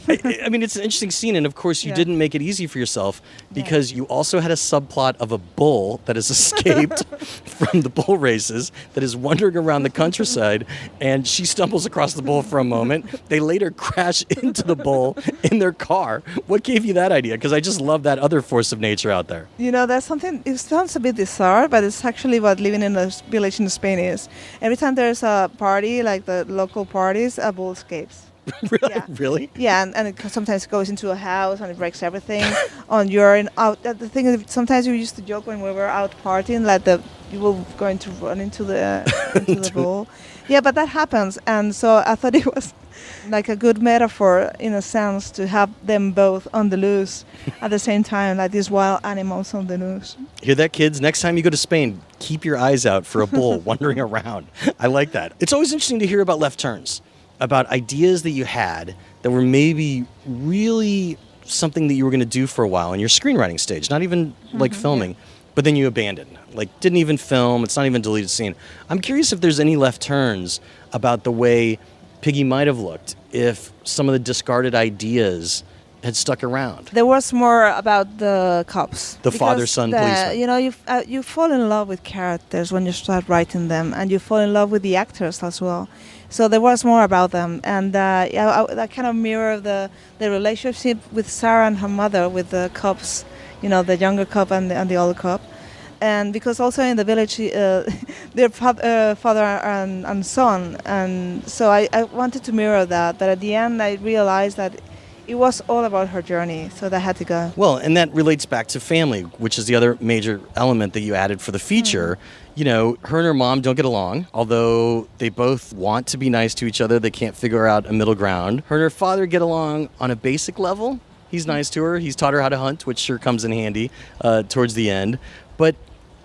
I mean, it's an interesting scene, and of course you didn't make it easy for yourself because you also had a subplot of a bull that has escaped from the bull races, that is wandering around the countryside, and she stumbles across the bull for a moment. They later crash into the bull in their car. What gave you that idea? Because I just love that other force of nature out there. That's something, it sounds a bit bizarre, but it's actually what living in a village in Spain is. Every time there's a party, like the local parties, a bull escapes. Really? Yeah. Really? Yeah, and it sometimes goes into a house and it breaks everything. The thing is, sometimes we used to joke when we were out partying, like you were going to run into the bull. Yeah, but that happens, and so I thought it was like a good metaphor, in a sense, to have them both on the loose at the same time, like these wild animals on the loose. Hear that, kids? Next time you go to Spain, keep your eyes out for a bull wandering around. I like that. It's always interesting to hear about left turns, about ideas that you had that were maybe really something that you were going to do for a while in your screenwriting stage, not even like filming, but then you abandoned, like didn't even film, it's not even a deleted scene. I'm curious if there's any left turns about the way Piggy might have looked if some of the discarded ideas had stuck around. There was more about the cops. The father-son policeman. You fall in love with characters when you start writing them, and you fall in love with the actors as well. So there was more about them, and that kind of mirrored the relationship with Sarah and her mother, with the cops, the younger cop and the older cop. And because also in the village, they're father and son, and so I wanted to mirror that. But at the end, I realized that it was all about her journey, so that had to go. Well, and that relates back to family, which is the other major element that you added for the feature. Mm-hmm. Her and her mom don't get along, although they both want to be nice to each other. They can't figure out a middle ground. Her and her father get along on a basic level. He's nice to her. He's taught her how to hunt, which sure comes in handy towards the end. But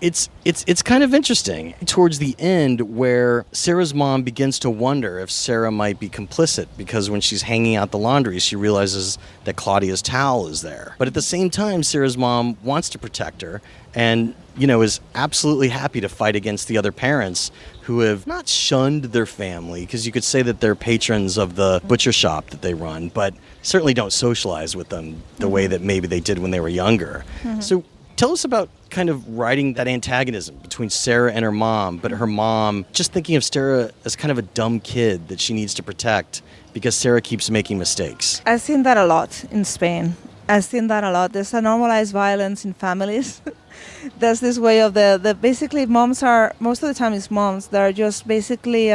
it's kind of interesting towards the end where Sarah's mom begins to wonder if Sarah might be complicit, because when she's hanging out the laundry, she realizes that Claudia's towel is there. But at the same time, Sarah's mom wants to protect her and, is absolutely happy to fight against the other parents who have not shunned their family, because you could say that they're patrons of the butcher shop that they run, but certainly don't socialize with them the way that maybe they did when they were younger. So tell us about kind of writing that antagonism between Sarah and her mom, but her mom just thinking of Sarah as kind of a dumb kid that she needs to protect because Sarah keeps making mistakes. I've seen that a lot in Spain. I've seen that a lot. There's a normalized violence in families. There's this way of the basically moms are, most of the time it's moms, that are just basically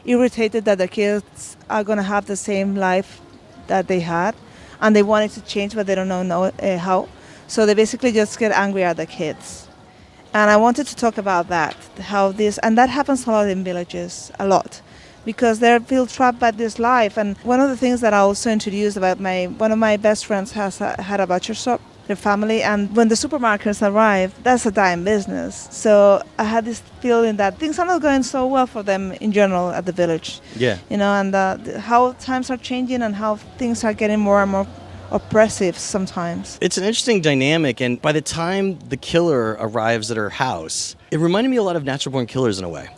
irritated that the kids are going to have the same life that they had, and they want it to change, but they don't know how. So they basically just get angry at the kids. And I wanted to talk about that, and that happens a lot in villages, a lot, because they feel trapped by this life. And one of the things that I also introduced about one of my best friends had a butcher shop, their family, and when the supermarkets arrive, that's a dying business. So I had this feeling that things are not going so well for them in general at the village. Yeah. And how times are changing and how things are getting more and more oppressive sometimes. It's an interesting dynamic, and by the time the killer arrives at her house, it reminded me a lot of Natural Born Killers in a way.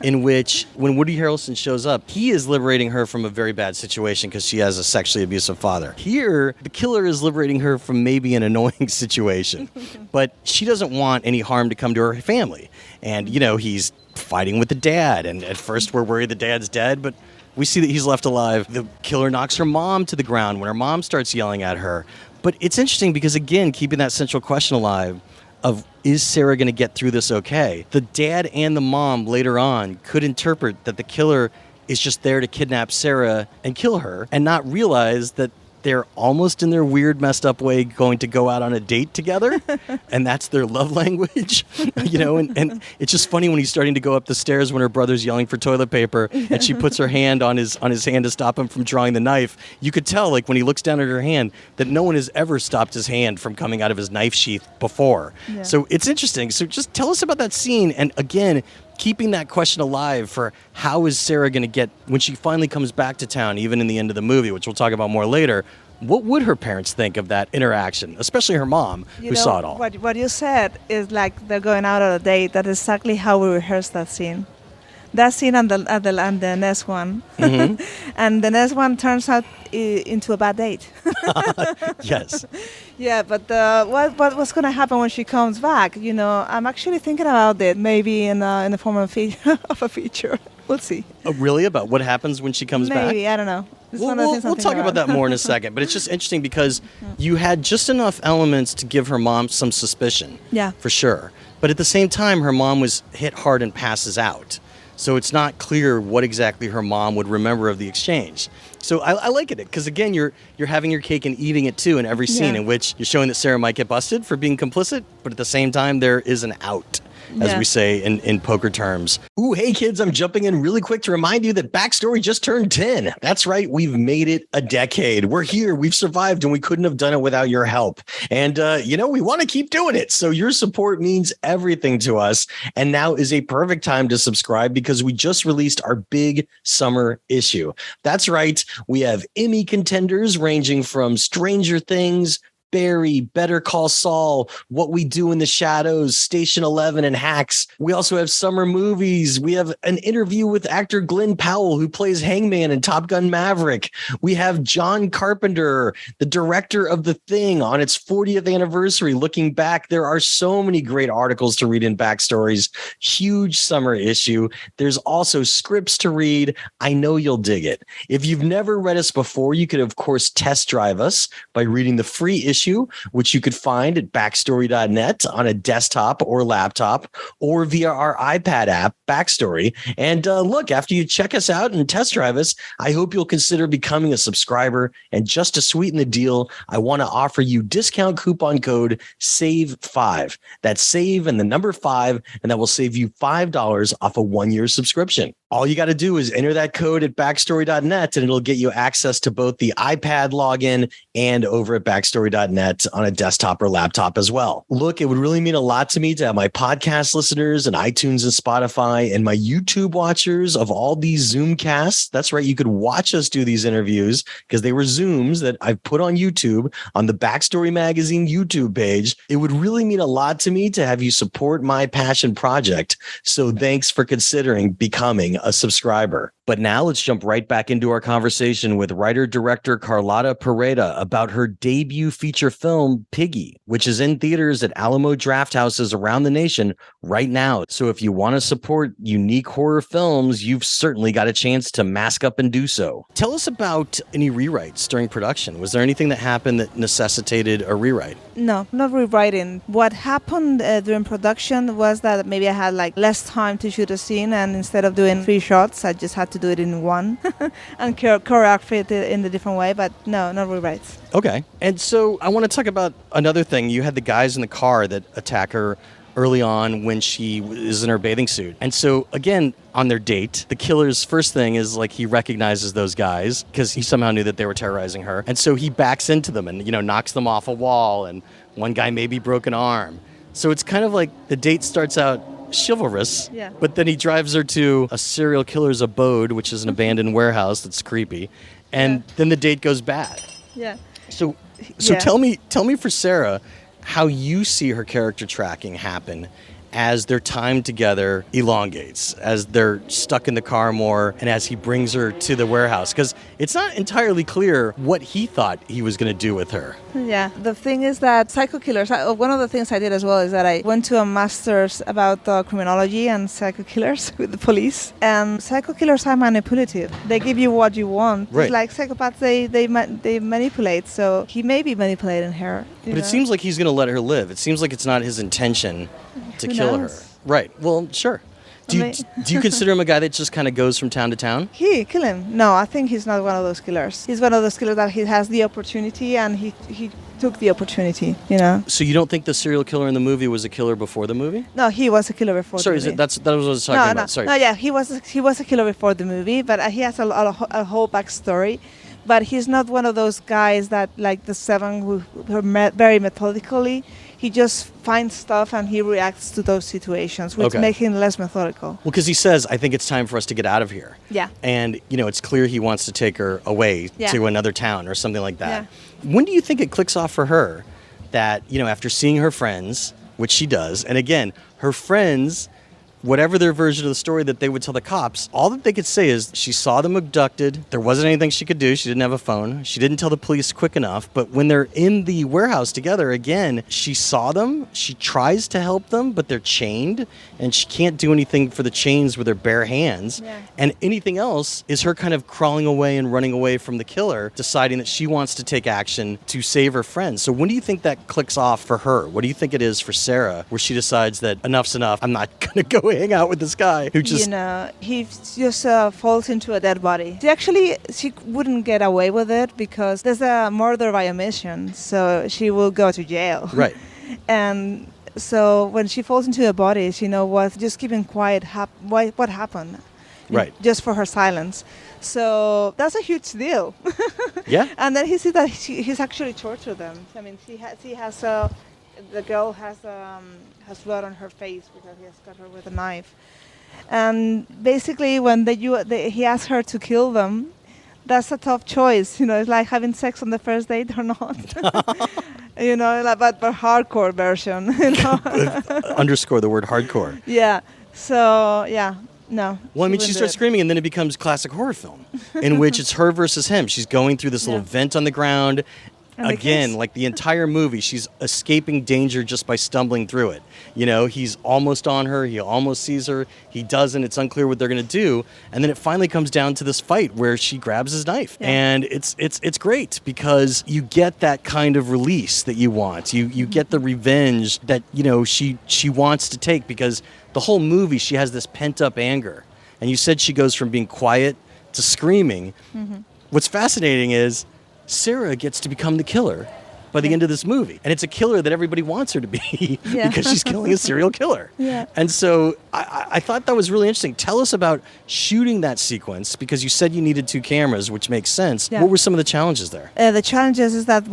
In which, when Woody Harrelson shows up, he is liberating her from a very bad situation because she has a sexually abusive father. Here, the killer is liberating her from maybe an annoying situation, but she doesn't want any harm to come to her family. And, he's fighting with the dad, and at first we're worried the dad's dead, but we see that he's left alive. The killer knocks her mom to the ground when her mom starts yelling at her. But it's interesting because, again, keeping that central question alive of, is Sarah going to get through this okay? The dad and the mom later on could interpret that the killer is just there to kidnap Sarah and kill her and not realize that they're almost in their weird, messed up way going to go out on a date together. And that's their love language, and it's just funny when he's starting to go up the stairs when her brother's yelling for toilet paper and she puts her hand on his hand to stop him from drawing the knife. You could tell, like, when he looks down at her hand, that no one has ever stopped his hand from coming out of his knife sheath before. Yeah. So it's interesting. So just tell us about that scene. And again, keeping that question alive for how is Sarah going to get, when she finally comes back to town, even in the end of the movie, which we'll talk about more later, what would her parents think of that interaction, especially her mom, who saw it all? What you said is like they're going out on a date. That's exactly how we rehearsed that scene. That scene and the next one. Mm-hmm. And the next one turns out into a bad date. Yes. Yeah, but what's going to happen when she comes back? I'm actually thinking about it, maybe in the form of a feature. We'll see. Oh, really? About what happens when she comes back? Maybe, I don't know. We'll talk about that more in a second. But it's just interesting because you had just enough elements to give her mom some suspicion. Yeah. For sure. But at the same time, her mom was hit hard and passes out. So it's not clear what exactly her mom would remember of the exchange. So I like it because, again, you're having your cake and eating it too in every scene in which you're showing that Sarah might get busted for being complicit, but at the same time there is an out, as we say in poker terms. Ooh, hey kids, I'm jumping in really quick to remind you that Backstory just turned 10. That's right, we've made it a decade. We're here, we've survived, and we couldn't have done it without your help. And, we want to keep doing it. So your support means everything to us. And now is a perfect time to subscribe because we just released our big summer issue. That's right, we have Emmy contenders ranging from Stranger Things, Barry, Better Call Saul, What We Do in the Shadows, Station 11, and Hacks. We also have summer movies. We have an interview with actor Glenn Powell, who plays Hangman in Top Gun Maverick. We have John Carpenter, the director of The Thing, on its 40th anniversary. Looking back, there are so many great articles to read in Backstories. Huge summer issue. There's also scripts to read. I know you'll dig it. If you've never read us before, you could, of course, test drive us by reading the free issue, which you could find at backstory.net on a desktop or laptop or via our iPad app, Backstory. And look, after you check us out and test drive us, I hope you'll consider becoming a subscriber. And just to sweeten the deal, I want to offer you discount coupon code SAVE5. That's SAVE and the number 5, and that will save you $5 off a 1-year subscription. All you got to do is enter that code at backstory.net and it'll get you access to both the iPad login and over at backstory.net on a desktop or laptop as well. Look, it would really mean a lot to me to have my podcast listeners and iTunes and Spotify and my YouTube watchers of all these Zoomcasts. That's right. You could watch us do these interviews because they were Zooms that I've put on YouTube on the Backstory Magazine YouTube page. It would really mean a lot to me to have you support my passion project. So thanks for considering becoming a subscriber. But now let's jump right back into our conversation with writer-director Carlota Pereda about her debut feature film, Piggy, which is in theaters at Alamo Drafthouses around the nation right now. So if you want to support unique horror films, you've certainly got a chance to mask up and do so. Tell us about any rewrites during production. Was there anything that happened that necessitated a rewrite? No, not rewriting. What happened during production was that maybe I had like less time to shoot a scene, and instead of doing 3 shots, I just had to do it in one and choreograph it in a different way. But no rewrites. Okay. And so I want to talk about another thing. You had the guys in the car that attack her early on when she is in her bathing suit. And so again, on their date, the killer's first thing is like he recognizes those guys because he somehow knew that they were terrorizing her. And so he backs into them and, knocks them off a wall, and one guy maybe broke an arm. So it's kind of like the date starts out chivalrous, but then he drives her to a serial killer's abode, which is an abandoned warehouse that's creepy. And then the date goes bad. Yeah. So tell me for Sarah, how you see her character tracking happen as their time together elongates, as they're stuck in the car more, and as he brings her to the warehouse. Because it's not entirely clear what he thought he was going to do with her. Yeah. The thing is that psycho killers, one of the things I did as well is that I went to a master's about criminology and psycho killers with the police. And psycho killers are manipulative. They give you what you want. Right. It's like psychopaths, they manipulate. So he may be manipulating her. But it seems like he's going to let her live. It seems like it's not his intention to kill her. Right. Well, sure. Do you consider him a guy that just kind of goes from town to town? Kill him. No, I think he's not one of those killers. He's one of those killers that he has the opportunity and he took the opportunity, So you don't think the serial killer in the movie was a killer before the movie? No, he was a killer before the movie. Sorry, that was what I was talking about. Sorry. No, yeah, he was a killer before the movie, but he has a whole backstory. But he's not one of those guys that, like the 7, who are very methodically. He just finds stuff and he reacts to those situations, which make him less methodical. Well, because he says, I think it's time for us to get out of here. Yeah. And, it's clear he wants to take her away to another town or something like that. Yeah. When do you think it clicks off for her that, after seeing her friends, which she does, and again, her friends, whatever their version of the story that they would tell the cops, all that they could say is she saw them abducted. There wasn't anything she could do. She didn't have a phone. She didn't tell the police quick enough. But when they're in the warehouse together, again, she saw them. She tries to help them, but they're chained. And she can't do anything for the chains with her bare hands. Yeah. And anything else is her kind of crawling away and running away from the killer, deciding that she wants to take action to save her friends. So when do you think that clicks off for her? What do you think it is for Sarah, where she decides that enough's enough? I'm not going to go hang out with this guy who just... he just falls into a dead body. She wouldn't get away with it because there's a murder by omission, so she will go to jail. Right. And so when she falls into a body, she was just keeping quiet what happened. Right. Just for her silence. So that's a huge deal. Yeah. And then he sees that he's actually tortured them. I mean, the girl has blood on her face because he has cut her with a knife. And basically, when he asks her to kill them, that's a tough choice. It's like having sex on the first date or not. But the hardcore version. Underscore the word hardcore. Yeah. So, yeah. No. Well, I mean, she starts screaming, and then it becomes classic horror film, in which it's her versus him. She's going through this little vent on the ground. Again, like the entire movie, she's escaping danger just by stumbling through it. He's almost on her. He almost sees her. He doesn't. It's unclear what they're going to do. And then it finally comes down to this fight where she grabs his knife. Yeah. And it's great because you get that kind of release that you want. You get the revenge that, she wants to take, because the whole movie, she has this pent-up anger. And you said she goes from being quiet to screaming. Mm-hmm. What's fascinating is Sarah gets to become the killer by the end of this movie. And it's a killer that everybody wants her to be because she's killing a serial killer. Yeah. And so I thought that was really interesting. Tell us about shooting that sequence, because you said you needed 2 cameras, which makes sense. Yeah. What were some of the challenges there? The challenges is that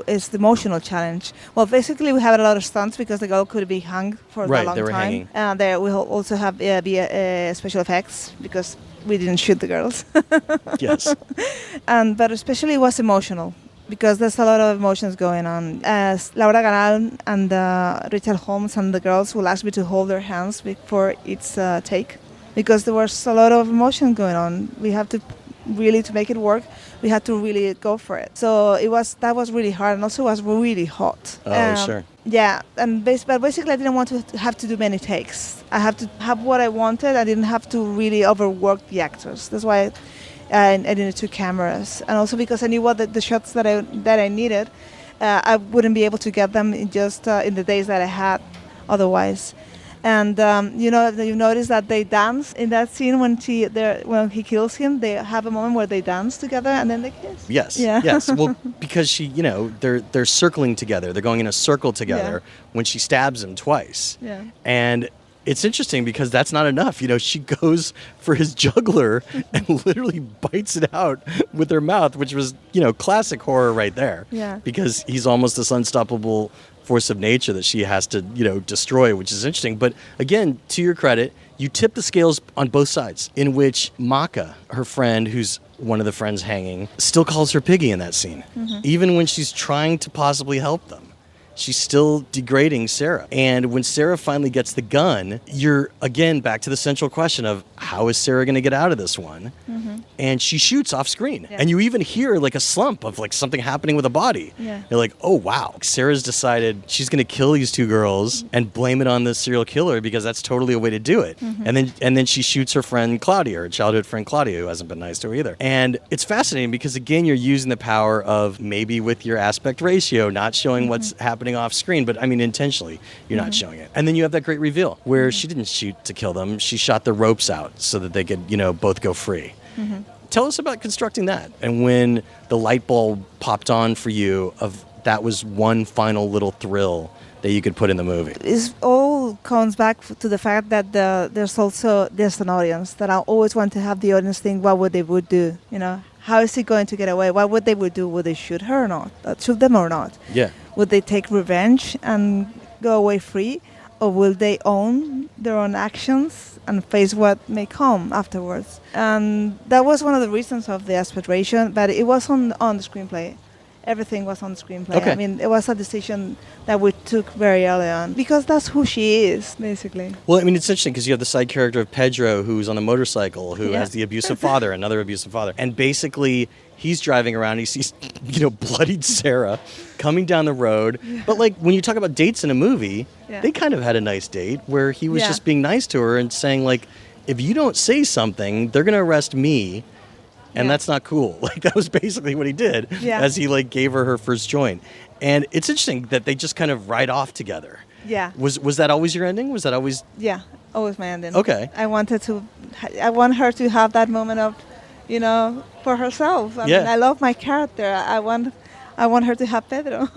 it's the emotional challenge. Well, basically we had a lot of stunts because the girl could be hung for a long time. Right, they were hanging. And there we also have special effects because we didn't shoot the girls. Yes. But especially it was emotional because there's a lot of emotions going on. As Laura Garal and Richard Holmes and the girls will ask me to hold their hands before each take because there was a lot of emotion going on. We have to really, to make it work, we had to really go for it. So that was really hard, and also was really hot. Oh, sure. Yeah, but basically I didn't want to have to do many takes. I have to have what I wanted. I didn't have to really overwork the actors. That's why I needed 2 cameras, and also because I knew what the shots that I needed, I wouldn't be able to get them in the days that I had otherwise. And you notice that they dance in that scene when he kills him. They have a moment where they dance together and then they kiss. Yes. Yeah. Yes. Well, because they're circling together. They're going in a circle together when she stabs him twice. Yeah. And it's interesting because that's not enough. She goes for his jugular and literally bites it out with her mouth, which was, classic horror right there. Yeah. Because he's almost this unstoppable force of nature that she has to, destroy, which is interesting. But again, to your credit, you tip the scales on both sides, in which Maka, her friend, who's one of the friends hanging, still calls her Piggy in that scene. Mm-hmm. Even when she's trying to possibly help them. She's still degrading Sarah. And when Sarah finally gets the gun, you're, again, back to the central question of how is Sarah going to get out of this one? Mm-hmm. And she shoots off screen. Yeah. And you even hear like a slump of like something happening with a body. Yeah. You're like, oh, wow. Sarah's decided she's going to kill these 2 girls and blame it on the serial killer because that's totally a way to do it. Mm-hmm. And then she shoots her friend Claudia, her childhood friend Claudia, who hasn't been nice to her either. And it's fascinating because, again, you're using the power of maybe with your aspect ratio, not showing what's happening off screen, but I mean intentionally you're not showing it. And then you have that great reveal where she didn't shoot to kill them, she shot the ropes out so that they could both go free. Tell us about constructing that and when the light bulb popped on for you of that was one final little thrill that you could put in the movie. It all comes back to the fact that there's an audience that I always want to have the audience think what would do, how is he going to get away? What would they do? Would they shoot her or not? Shoot them or not? Yeah. Would they take revenge and go away free? Or will they own their own actions and face what may come afterwards? And that was one of the reasons of the aspect ratio, but it was on the screenplay. Everything was on the screenplay. Okay. I mean, it was a decision that we took very early on because that's who she is, basically. Well, I mean, it's interesting because you have the side character of Pedro who's on the motorcycle, who has the abusive father, another abusive father. And basically, he's driving around, he sees, bloodied Sarah coming down the road. Yeah. But like when you talk about dates in a movie, they kind of had a nice date where he was just being nice to her and saying like, if you don't say something, they're going to arrest me. And that's not cool. Like that was basically what he did as he like gave her first joint. And it's interesting that they just kind of ride off together. Yeah. Was that always your ending? Was that always? Yeah, always my ending. Okay. I want her to have that moment of, for herself. I mean, I love my character. I want her to have Pedro.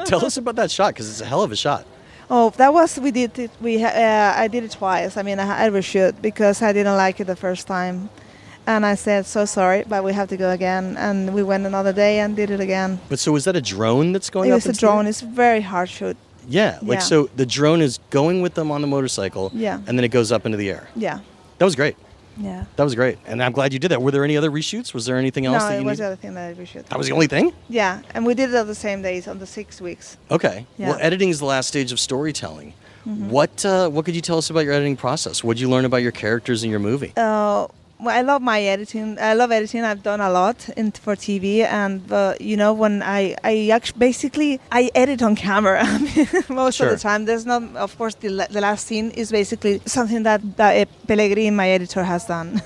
Tell us about that shot because it's a hell of a shot. Oh, that was I did it twice. I mean, I reshoot because I didn't like it the first time. And I said, so sorry, but we have to go again. And we went another day and did it again. But so is that a drone that's going up? It's a drone. It's a very hard shoot. Yeah. So the drone is going with them on the motorcycle. Yeah. And then it goes up into the air. Yeah. That was great. Yeah. That was great. And I'm glad you did that. Were there any other reshoots? Was there anything else that you needed? No, it was the other thing that I reshoot. That was the only thing? Yeah. And we did it on the same days, on the 6 weeks. Okay. Yeah. Well, editing is the last stage of storytelling. Mm-hmm. What could you tell us about your editing process? What did you learn about your characters in your movie? Well, I love my editing. I love editing. I've done a lot for TV, and when I actually basically I edit on camera most of the time. There's not, of course, the last scene is basically something that Pellegrini, my editor, has done.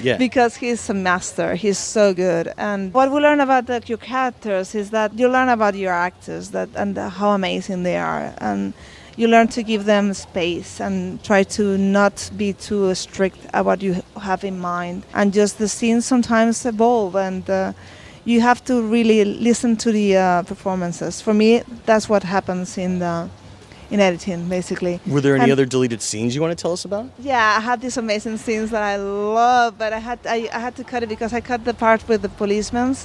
Because he's a master. He's so good. And what we learn about your characters is that you learn about your actors and how amazing they are, and you learn to give them space and try to not be too strict about what you have in mind. And just the scenes sometimes evolve and, you have to really listen to the performances. For me, that's what happens in editing, basically. Were there any other deleted scenes you want to tell us about? Yeah, I had these amazing scenes that I love, but I had to cut it because I cut the part with the policemen.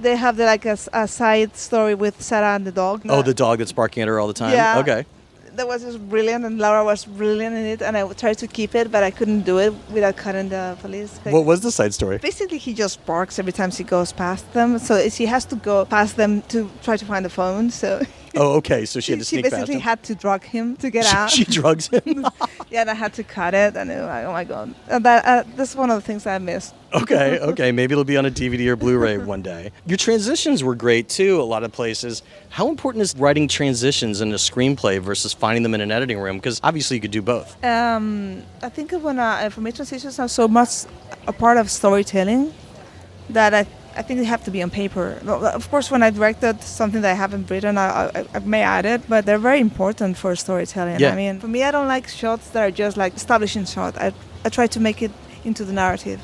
They have a side story with Sarah and the dog. Oh, the dog that's barking at her all the time? Yeah. Okay. That was just brilliant, and Laura was brilliant in it, and I tried to keep it, but I couldn't do it without cutting the police. What was the side story? Basically, he just barks every time she goes past them, so she has to go past them to try to find the phone, so... Oh, okay, so she had to sneak past him. She basically had to drug him to get out. She drugs him? Yeah, and I had to cut it, and oh my God. That's one of the things I missed. Okay, maybe it'll be on a DVD or Blu-ray one day. Your transitions were great too, a lot of places. How important is writing transitions in a screenplay versus finding them in an editing room? Because obviously you could do both. I think for me, transitions are so much a part of storytelling that I think they have to be on paper. Of course, when I directed something that I haven't written, I may add it, but they're very important for storytelling. Yeah. I mean, for me, I don't like shots that are just like establishing shot. I try to make it into the narrative.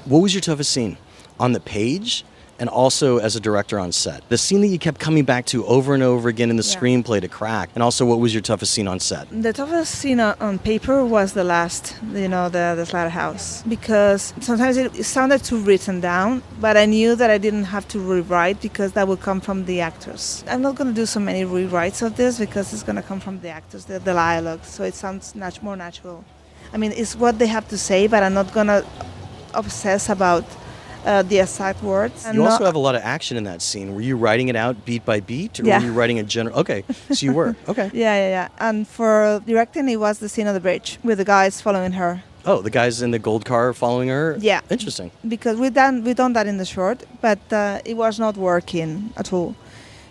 What was your toughest scene? On the page and also as a director on set? The scene that you kept coming back to over and over again in the screenplay to crack, and also what was your toughest scene on set? The toughest scene on paper was the last, the slaughterhouse, because sometimes it sounded too written down, but I knew that I didn't have to rewrite because that would come from the actors. I'm not going to do so many rewrites of this because it's going to come from the actors, the dialogue, so it sounds more natural. I mean, it's what they have to say, but I'm not going to obsess about the exact words. You also have a lot of action in that scene. Were you writing it out beat by beat, or were you writing a general? Okay, so you were. Okay. Yeah. And for directing, it was the scene on the bridge with the guys following her. Oh, the guys in the gold car following her? Yeah. Interesting. Because we done that in the short, but it was not working at all.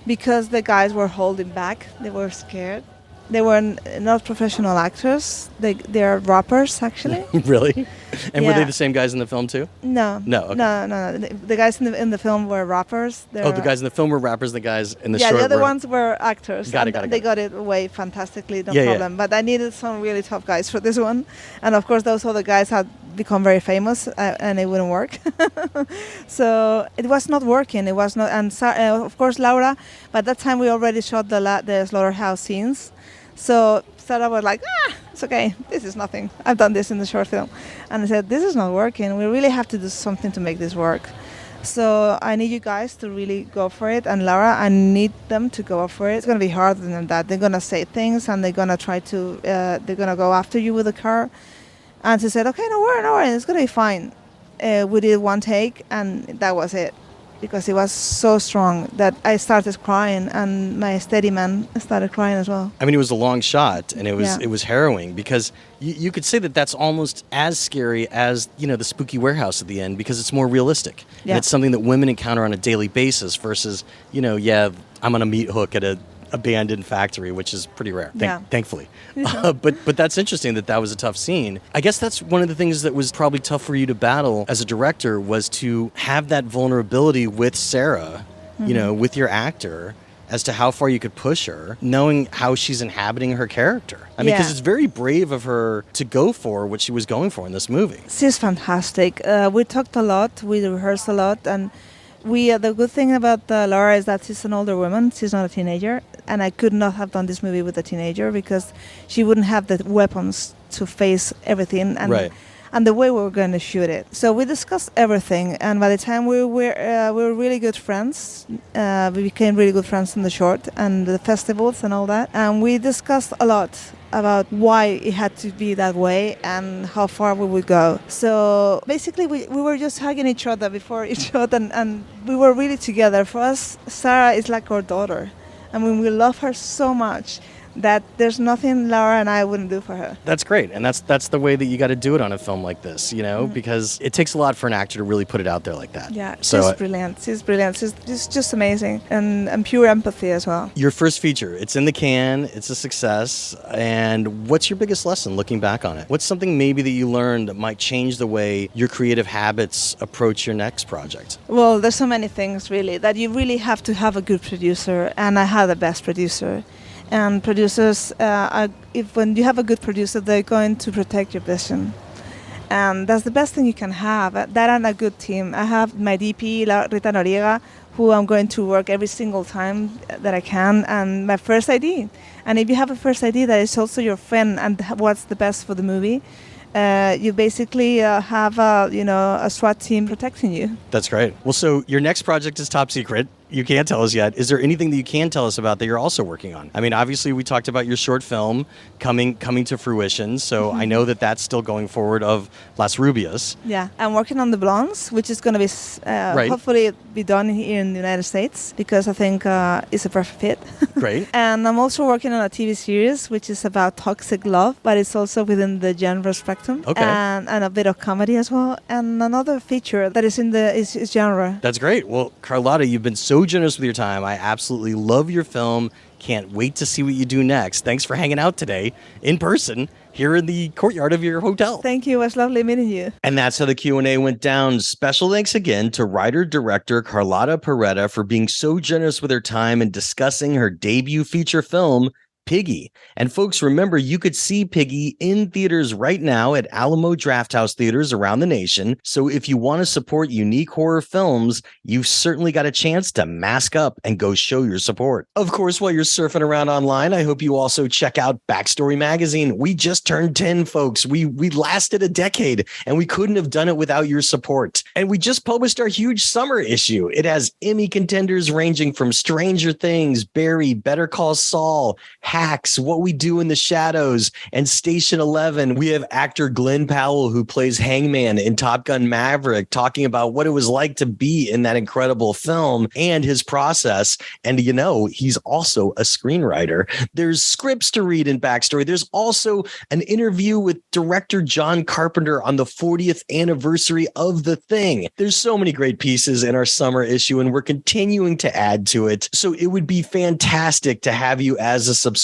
Because the guys were holding back. They were scared. They were not professional actors. They are rappers, actually. Really? And were they the same guys in the film too? No. No. Okay. No. The guys in the film were rappers. The guys in the film were rappers. The guys in the short. Yeah, the other ones were actors. Got it. They got it away fantastically, no problem. But I needed some really tough guys for this one, and of course those other guys had become very famous, and it wouldn't work. So it was not working. It was not, and of course Laura. By that time we already shot the slaughterhouse scenes. So Sarah was like, it's okay, this is nothing. I've done this in the short film. And I said, this is not working. We really have to do something to make this work. So I need you guys to really go for it. And Laura, I need them to go for it. It's going to be harder than that. They're going to say things and they're going to try to, they're going to go after you with the car. And she said, okay, no worry, it's going to be fine. We did one take and that was it. Because it was so strong that I started crying, and my steady man started crying as well. I mean, it was a long shot, and it was harrowing because you could say that that's almost as scary as the spooky warehouse at the end because it's more realistic. Yeah. And it's something that women encounter on a daily basis versus I'm on a meat hook at a abandoned factory, which is pretty rare, thankfully. But that's interesting that was a tough scene. I guess that's one of the things that was probably tough for you to battle as a director was to have that vulnerability with Sarah, with your actor, as to how far you could push her, knowing how she's inhabiting her character. I mean, because it's very brave of her to go for what she was going for in this movie. She's fantastic. We talked a lot, we rehearsed a lot, and the good thing about Laura is that she's an older woman. She's not a teenager, and I could not have done this movie with a teenager because she wouldn't have the weapons to face everything and the way we were going to shoot it. So we discussed everything, and by the time we were really good friends. We became really good friends in the short and the festivals and all that, and we discussed a lot about why it had to be that way and how far we would go. So basically we were just hugging each other before each shot, and we were really together. For us, Sarah is like our daughter. I mean, we love her so much that there's nothing Laura and I wouldn't do for her. That's great, and that's the way that you got to do it on a film like this, because it takes a lot for an actor to really put it out there like that. Yeah, she's brilliant. She's brilliant. She's just amazing, and pure empathy as well. Your first feature, it's in the can, it's a success, and what's your biggest lesson looking back on it? What's something maybe that you learned that might change the way your creative habits approach your next project? Well, there's so many things really, that you really have to have a good producer, and I had the best producer. And producers, when you have a good producer, they're going to protect your vision. And that's the best thing you can have. That and a good team. I have my DP, Rita Noriega, who I'm going to work every single time that I can, and my first ID. And if you have a first ID that is also your friend and what's the best for the movie, you basically have a SWAT team protecting you. That's great. Well, so your next project is top secret. You can't tell us yet. Is there anything that you can tell us about that you're also working on? I mean, obviously, we talked about your short film coming to fruition. So I know that that's still going forward of Las Rubias. Yeah, I'm working on The Blondes, which is going to be hopefully be done here in the United States, because I think it's a perfect fit. Great. And I'm also working on a TV series, which is about toxic love, but it's also within the genre spectrum. Okay. And a bit of comedy as well. And another feature that is in the is genre. That's great. Well, Carlota, you've been so generous with your time. I absolutely love your film. Can't wait to see what you do next. Thanks for hanging out today in person here in the courtyard of your hotel. Thank you. It was lovely meeting you. And that's how the Q&A went down. Special thanks again to writer-director Carlota Pereda for being so generous with her time and discussing her debut feature film, Piggy. And folks, remember, you could see Piggy in theaters right now at Alamo Drafthouse theaters around the nation. So if you want to support unique horror films, you've certainly got a chance to mask up and go show your support. Of course, while you're surfing around online, I hope you also check out Backstory Magazine. We just turned 10, folks. We lasted a decade, and we couldn't have done it without your support. And we just published our huge summer issue. It has Emmy contenders ranging from Stranger Things, Barry, Better Call Saul, Hacks, What We Do in the Shadows, and Station 11. We have actor Glenn Powell, who plays Hangman in Top Gun Maverick, talking about what it was like to be in that incredible film and his process. And, you know, he's also a screenwriter. There's scripts to read in Backstory. There's also an interview with director John Carpenter on the 40th anniversary of The Thing. There's so many great pieces in our summer issue, and we're continuing to add to it. So it would be fantastic to have you as a subscriber.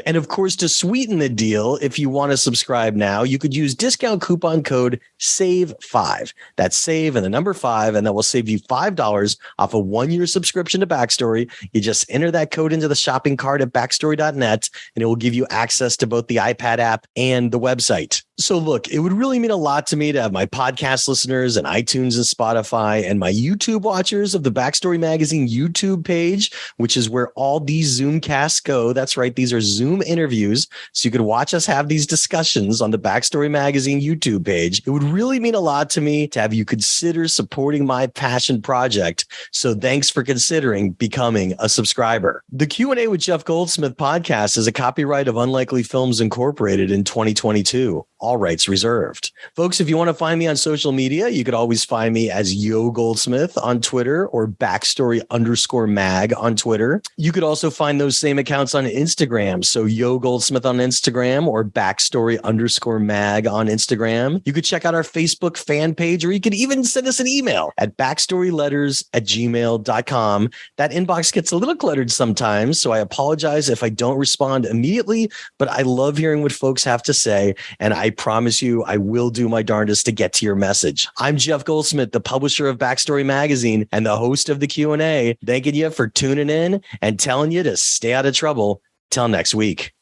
And of course, to sweeten the deal, if you want to subscribe now, you could use discount coupon code SAVE5. That's SAVE and the number 5, and that will save you $5 off a 1-year subscription to Backstory. You just enter that code into the shopping cart at backstory.net, and it will give you access to both the iPad app and the website. So look, it would really mean a lot to me to have my podcast listeners and iTunes and Spotify and my YouTube watchers of the Backstory Magazine YouTube page, which is where all these Zoomcasts go. That's right. These are Zoom interviews. So you could watch us have these discussions on the Backstory Magazine YouTube page. It would really mean a lot to me to have you consider supporting my passion project. So thanks for considering becoming a subscriber. The Q&A with Jeff Goldsmith podcast is a copyright of Unlikely Films Incorporated in 2022. All rights reserved. Folks, if you want to find me on social media, you could always find me as Yo Goldsmith on Twitter or Backstory_mag on Twitter. You could also find those same accounts on Instagram. So Yo Goldsmith on Instagram or Backstory_mag on Instagram. You could check out our Facebook fan page, or you could even send us an email at backstoryletters@gmail.com. That inbox gets a little cluttered sometimes, so I apologize if I don't respond immediately, but I love hearing what folks have to say, and I promise you I will do my darndest to get to your message. I'm Jeff Goldsmith, the publisher of Backstory Magazine and the host of the Q&A, thanking you for tuning in and telling you to stay out of trouble. Till next week.